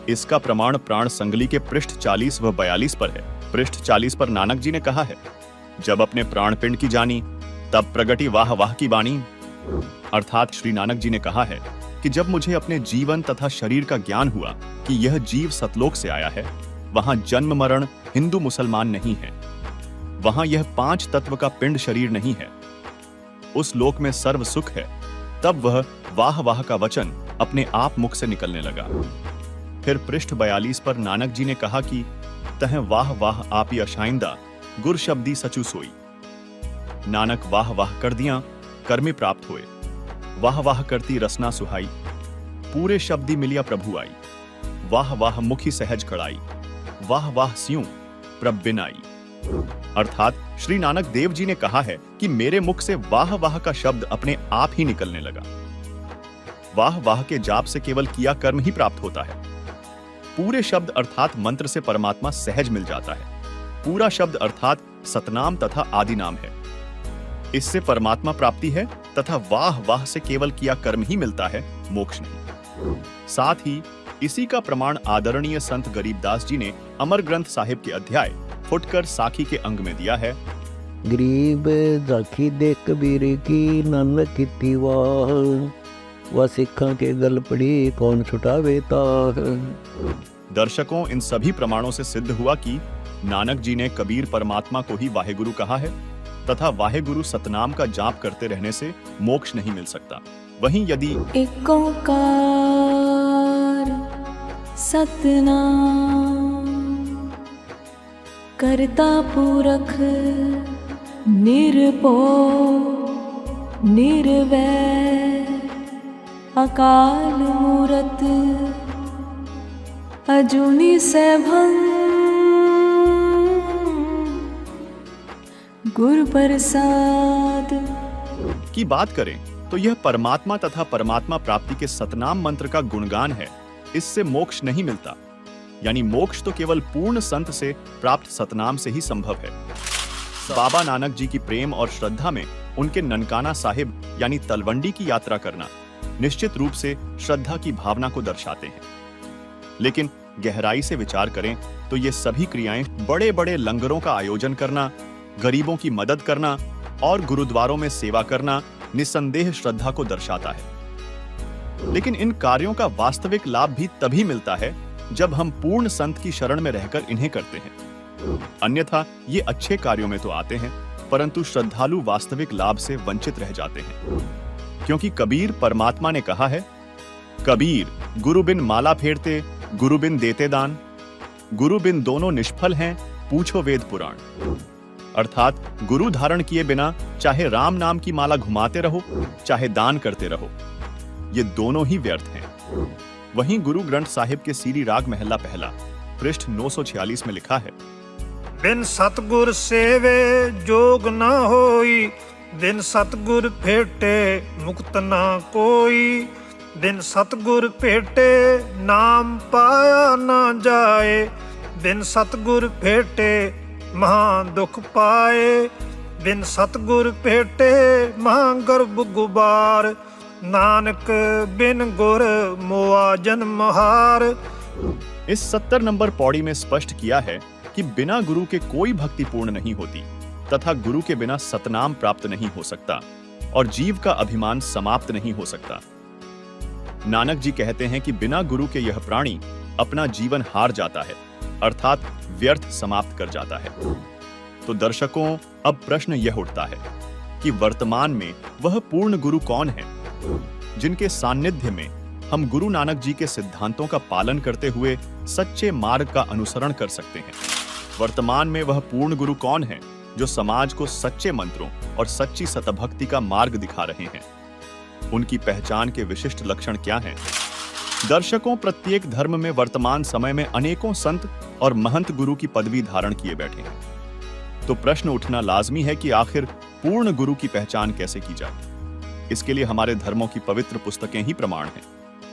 C: इसका प्रमाण प्राण संगली के पृष्ठ 40 व 42 पर है। पृष्ठ 40 पर नानक जी ने कहा है, जब अपने प्राण पिंड की जानी तब प्रगटी वाह वाह की बाणी। अर्थात श्री नानक जी ने कहा है कि जब मुझे अपने जीवन तथा शरीर का ज्ञान हुआ कि यह जीव सतलोक से आया है, वहां जन्म मरण हिंदू मुसलमान नहीं है, वहां यह 5 तत्व का पिंड शरीर नहीं है, उस लोक में सर्व सुख है, तब वह वाह वाह का वचन अपने आप मुख से निकलने लगा। फिर पृष्ठ 42 पर नानक जी ने कहा कि तह वाह वाह आपी अशाइंदा गुर शब्दी सचु सोई। नानक वाह वाह कर दिया कर्मी प्राप्त हुए, वाह वाह करती रसना सुहाई, पूरे शब्दी मिलिया प्रभु आई, वाह वाह मुखी सहज कड़ाई, वाह वाह स्यूं प्रभ बिन आई। अर्थात श्री नानक देव जी ने कहा है कि मेरे मुख से वाह वाह का शब्द अपने आप ही निकलने लगा। वाह वाह के जाप से केवल किया कर्म ही प्राप्त होता है। पूरे शब्द अर्थात मंत्र से परमात्मा सहज मिल जाता है। पूरा शब्द अर्थात सतनाम तथा आदि नाम है, इससे परमात्मा प्राप्ति है तथा वाह वाह से केवल किया कर्म ही मिलता है, मोक्ष नहीं। साथ ही इसी का प्रमाण आदरणीय संत गरीबदास जी ने अमर ग्रंथ साहिब के अध्याय फुटकर साखी के अंग में दिया है।
D: गरीब जाखी दे कबीर की नानक की वाह, वह सिखा के गल पड़ी कौन छुटावे ताह।
C: दर्शकों, इन सभी प्रमाणों से सिद्ध हुआ कि नानक जी ने कबीर परमात्मा को ही वाहेगुरु कहा है तथा वाहेगुरु सतनाम का जाप करते रहने से मोक्ष नहीं मिल सकता। वहीं यदि
E: एक ओंकार सतनाम करता पुरख निर्भो निर्वैर अकाल मूरत अजूनी सैभं गुरु प्रसाद
C: की बात करें तो यह परमात्मा तथा परमात्मा प्राप्ति के सतनाम मंत्र का गुणगान है। इससे मोक्ष नहीं मिलता, यानी मोक्ष तो केवल पूर्ण संत से प्राप्त सतनाम से ही संभव है। बाबा नानक जी की प्रेम और श्रद्धा में उनके ननकाना साहिब यानी तलवंडी की यात्रा करना निश्चित रूप से श्रद्धा की भावना को दर्शाते हैं। लेकिन गहराई से विचार करें तो ये सभी क्रियाएं बड़े बड़े लंगरों का आयोजन करना, गरीबों की मदद करना और गुरुद्वारों में सेवा करना निसंदेह श्रद्धा को दर्शाता है। लेकिन इन कार्यों का वास्तविक लाभ भी तभी मिलता है जब हम पूर्ण संत की शरण में रहकर इन्हें करते हैं। अन्यथा ये अच्छे कार्यों में तो आते हैं, परंतु श्रद्धालु वास्तविक लाभ से वंचित रह जाते हैं। क्योंकि कबीर परमात्मा ने कहा है, कबीर गुरु बिन माला फेरते गुरु बिन देते दान, गुरु बिन दोनों निष्फल हैं पूछो वेद पुराण। अर्थात गुरु धारण किए बिना चाहे राम नाम की माला घुमाते रहो चाहे दान करते रहो, ये दोनों ही व्यर्थ हैं। वहीं गुरु ग्रंथ साहिब के सीरी राग महला पहला पृष्ठ 946 में लिखा है,
A: बिन सतगुर सेवे जोग न होई, बिन सतगुर भेटे मुक्त ना कोई, बिन सतगुर भेटे नाम पाया ना जाए, बिन सतगुर भेटे महा दुख पाए, बिन सतगुर भेटे महा गर्भ गुबार, नानक बिन गुर मोआ जन्म हार।
C: इस 70 नंबर पौड़ी में स्पष्ट किया है कि बिना गुरु के कोई भक्ति पूर्ण नहीं होती तथा गुरु के बिना सतनाम प्राप्त नहीं हो सकता और जीव का अभिमान समाप्त नहीं हो सकता। नानक जी कहते हैं कि बिना गुरु के यह प्राणी अपना जीवन हार जाता है, अर्थात व्यर्थ समाप्त कर जाता है। तो दर्शकों, अब प्रश्न यह उठता है कि वर्तमान में वह पूर्ण गुरु कौन है जिनके सान्निध्य में हम गुरु नानक जी के सिद्धांतों का पालन करते हुए सच्चे मार्ग का अनुसरण कर सकते हैं। वर्तमान में वह पूर्ण गुरु कौन है जो समाज को सच्चे मंत्रों और सच्ची सतभक्ति का मार्ग दिखा रहे हैं। उनकी पहचान के विशिष्ट लक्षण क्या हैं? दर्शकों, प्रत्येक धर्म में वर्तमान समय में अनेकों संत और महंत गुरु की पदवी धारण किए बैठे हैं। तो प्रश्न उठना लाजमी है कि आखिर पूर्ण गुरु की पहचान कैसे की जाए। इसके लिए हमारे धर्मों की पवित्र पुस्तकें ही प्रमाण हैं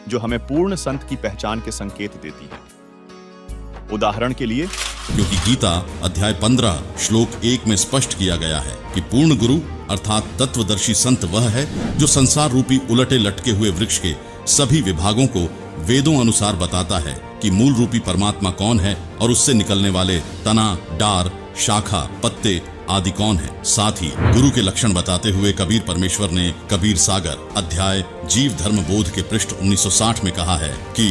C: जो हमें पूर्ण संत की पहचान के संकेत देती हैं। उदाहरण के लिए,
F: क्योंकि गीता अध्याय 15 श्लोक 1 में स्पष्ट किया गया है कि पूर्ण गुरु अर्थात तत्वदर्शी संत वह है जो संसार रूपी उलटे लटके हुए वृक्ष के सभी विभागों को वेदों अनुसार बताता है कि मूल रूपी परमात्मा कौन है और उससे निकलने वाले तना, डार, शाखा, पत्ते आदि कौन है। साथ ही गुरु के लक्षण बताते हुए कबीर परमेश्वर ने कबीर सागर अध्याय जीव धर्म बोध के पृष्ठ 1960 में कहा है कि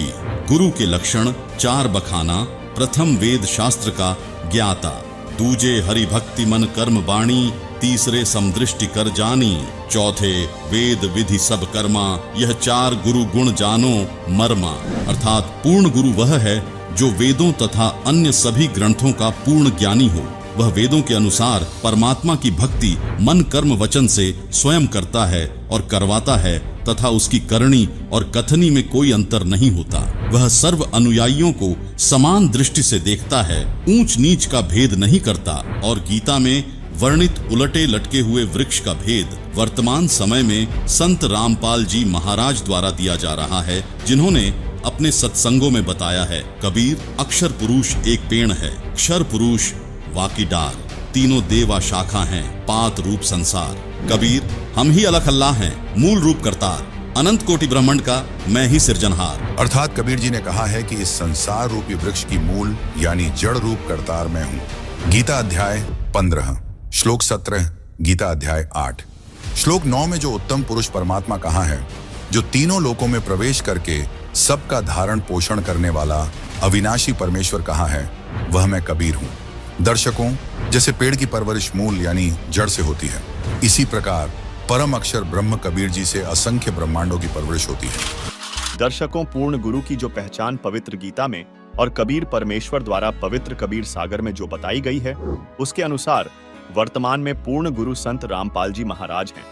F: गुरु के लक्षण 4 बखाना। प्रथम वेद शास्त्र का ज्ञाता, दूजे हरि भक्ति मन कर्म वाणी, तीसरे समदृष्टि कर जानी, चौथे वेद विधि सब कर्मा, यह 4 गुरु गुण जानो मर्मा। अर्थात पूर्ण गुरु वह है जो वेदों तथा अन्य सभी ग्रंथों का पूर्ण ज्ञानी हो। वह वेदों के अनुसार परमात्मा की भक्ति मन कर्म वचन से स्वयं करता है और करवाता है तथा उसकी करनी और कथनी में कोई अंतर नहीं होता। वह सर्व अनुयायियों को समान दृष्टि से देखता है, ऊंच नीच का भेद नहीं करता और गीता में वर्णित उलटे लटके हुए वृक्ष का भेद वर्तमान समय में संत रामपाल जी महाराज द्वारा दिया जा रहा है, जिन्होंने अपने सत्संगों में बताया है। कबीर अक्षर पुरुष एक पेड़ है, क्षर पुरुष वाकी डार, तीनों देवा शाखा हैं, पात रूप संसार। कबीर हम ही अलख अल्लाह हैं, मूल रूप करतार, अनंत कोटि ब्रह्मांड का मैं ही सिरजनहार।
G: अर्थात कबीर जी ने कहा है कि इस संसार रूपी वृक्ष की मूल यानी जड़ रूप करतार मैं हूँ। गीता अध्याय 15 श्लोक 17, गीता अध्याय 8। श्लोक 9 में जो उत्तम पुरुष परमात्मा कहा है, जो तीनों लोकों में प्रवेश करके सबका धारण पोषण करने वाला अविनाशी परमेश्वर कहा है, वह मैं कबीर हूँ। दर्शकों, जैसे पेड़ की परवरिश मूल यानी जड़ से होती है, इसी प्रकार परम अक्षर ब्रह्म कबीर जी से असंख्य ब्रह्मांडों की परवरिश होती है।
C: दर्शकों, पूर्ण गुरु की जो पहचान पवित्र गीता में और कबीर परमेश्वर द्वारा पवित्र कबीर सागर में जो बताई गई है, उसके अनुसार वर्तमान में पूर्ण गुरु संत रामपाल जी महाराज हैं,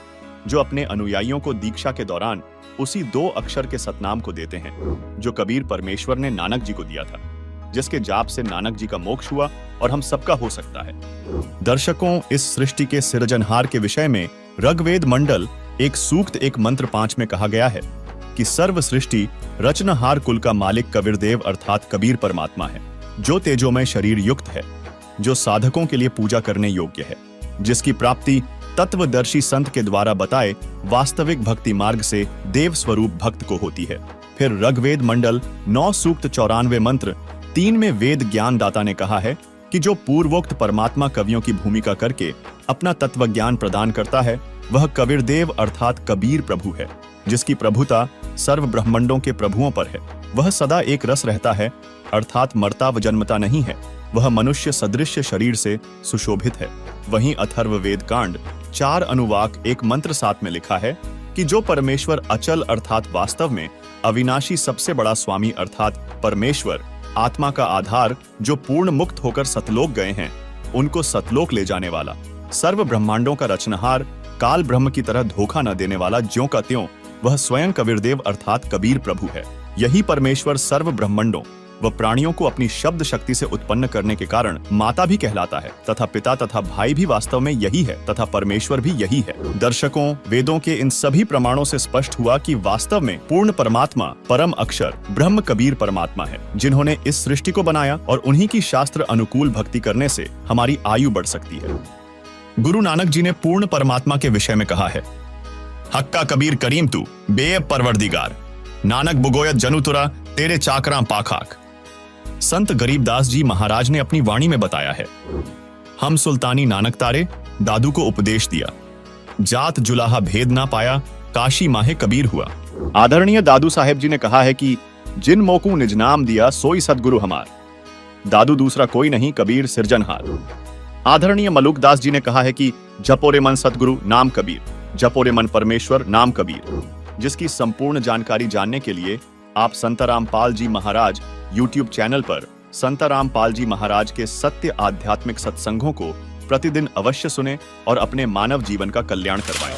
C: जो अपने अनुयायियों को दीक्षा के दौरान उसी 2 अक्षर के सतनाम को देते हैं जो कबीर परमेश्वर ने नानक जी को दिया था, जिसके जाप से नानक जी का मोक्ष हुआ और हम सबका हो सकता है। दर्शकों, इस सृष्टि के सिरजनहार के विषय में ऋग्वेद मंडल एक सूक्त 1 मंत्र 5 में कहा गया है कि सर्व सृष्टि रचनहार कुल का मालिक कबीरदेव अर्थात कबीर परमात्मा है, जो तेजोमय शरीर युक्त है, जो साधकों के लिए पूजा करने योग्य है, जिसकी प्राप्ति तत्वदर्शी संत के द्वारा बताए वास्तविक भक्ति मार्ग से देव स्वरूप भक्त को होती है। फिर ऋग्वेद मंडल 9 सूक्त 94 मंत्र 3 में वेद ज्ञान दाता ने कहा है कि जो पूर्वोक्त परमात्मा कवियों की भूमिका करके अपना तत्व ज्ञान प्रदान करता है, वह कबीरदेव अर्थात कबीर प्रभु है, जिसकी प्रभुता सर्व ब्रह्मांडों के प्रभुओं पर है। वह सदा एक रस रहता है, अर्थात मरता व जन्मता नहीं है। वह मनुष्य सदृश्य शरीर से सुशोभित है। वहीं अथर्व वेद कांड 4 अनुवाक 1 मंत्र 7 में लिखा है कि जो परमेश्वर अचल अर्थात वास्तव में अविनाशी सबसे बड़ा स्वामी अर्थात परमेश्वर आत्मा का आधार, जो पूर्ण मुक्त होकर सतलोक गए हैं, उनको सतलोक ले जाने वाला, सर्व ब्रह्मांडों का रचनहार, काल ब्रह्म की तरह धोखा न देने वाला ज्यों का त्यों, वह स्वयं कबीरदेव अर्थात कबीर प्रभु है। यही परमेश्वर सर्व ब्रह्मांडों व प्राणियों को अपनी शब्द शक्ति से उत्पन्न करने के कारण माता भी कहलाता है तथा पिता तथा भाई भी वास्तव में यही है तथा परमेश्वर भी यही है। दर्शकों, वेदों के इन सभी प्रमाणों से स्पष्ट हुआ कि वास्तव में पूर्ण परमात्मा परम अक्षर ब्रह्म कबीर परमात्मा है, जिन्होंने इस सृष्टि को बनाया और उन्हीं की शास्त्र अनुकूल भक्ति करने से हमारी आयु बढ़ सकती है। गुरु नानक जी ने पूर्ण परमात्मा के विषय में कहा है, हक्का कबीर करीम तू बेअब परवरदिगार, नानक बुगोयत जनुतुरा तेरे चाकरा पाखाक। संत गरीबदास जी महाराज ने अपनी वाणी में बताया है, हम सुल्तानी नानक तारे दादू को उपदेश दिया, जात जुलाहा भेद ना पाया, काशी माहे कबीर हुआ। आदरणीय दादू साहेब जी ने कहा है कि जिन मोकू निज नाम दिया सोई सदगुरु हमार, दादू दूसरा कोई नहीं कबीर सिरजनहार। आदरणीय मलुकदास जी ने कहा है कि जपोरे मन सतगुरु नाम कबीर, जपोरे मन परमेश्वर नाम कबीर। जिसकी संपूर्ण जानकारी जानने के लिए आप संत रामपाल जी महाराज YouTube चैनल पर संत रामपाल जी महाराज के सत्य आध्यात्मिक सत्संगों को प्रतिदिन अवश्य सुने और अपने मानव जीवन का कल्याण करवाएं।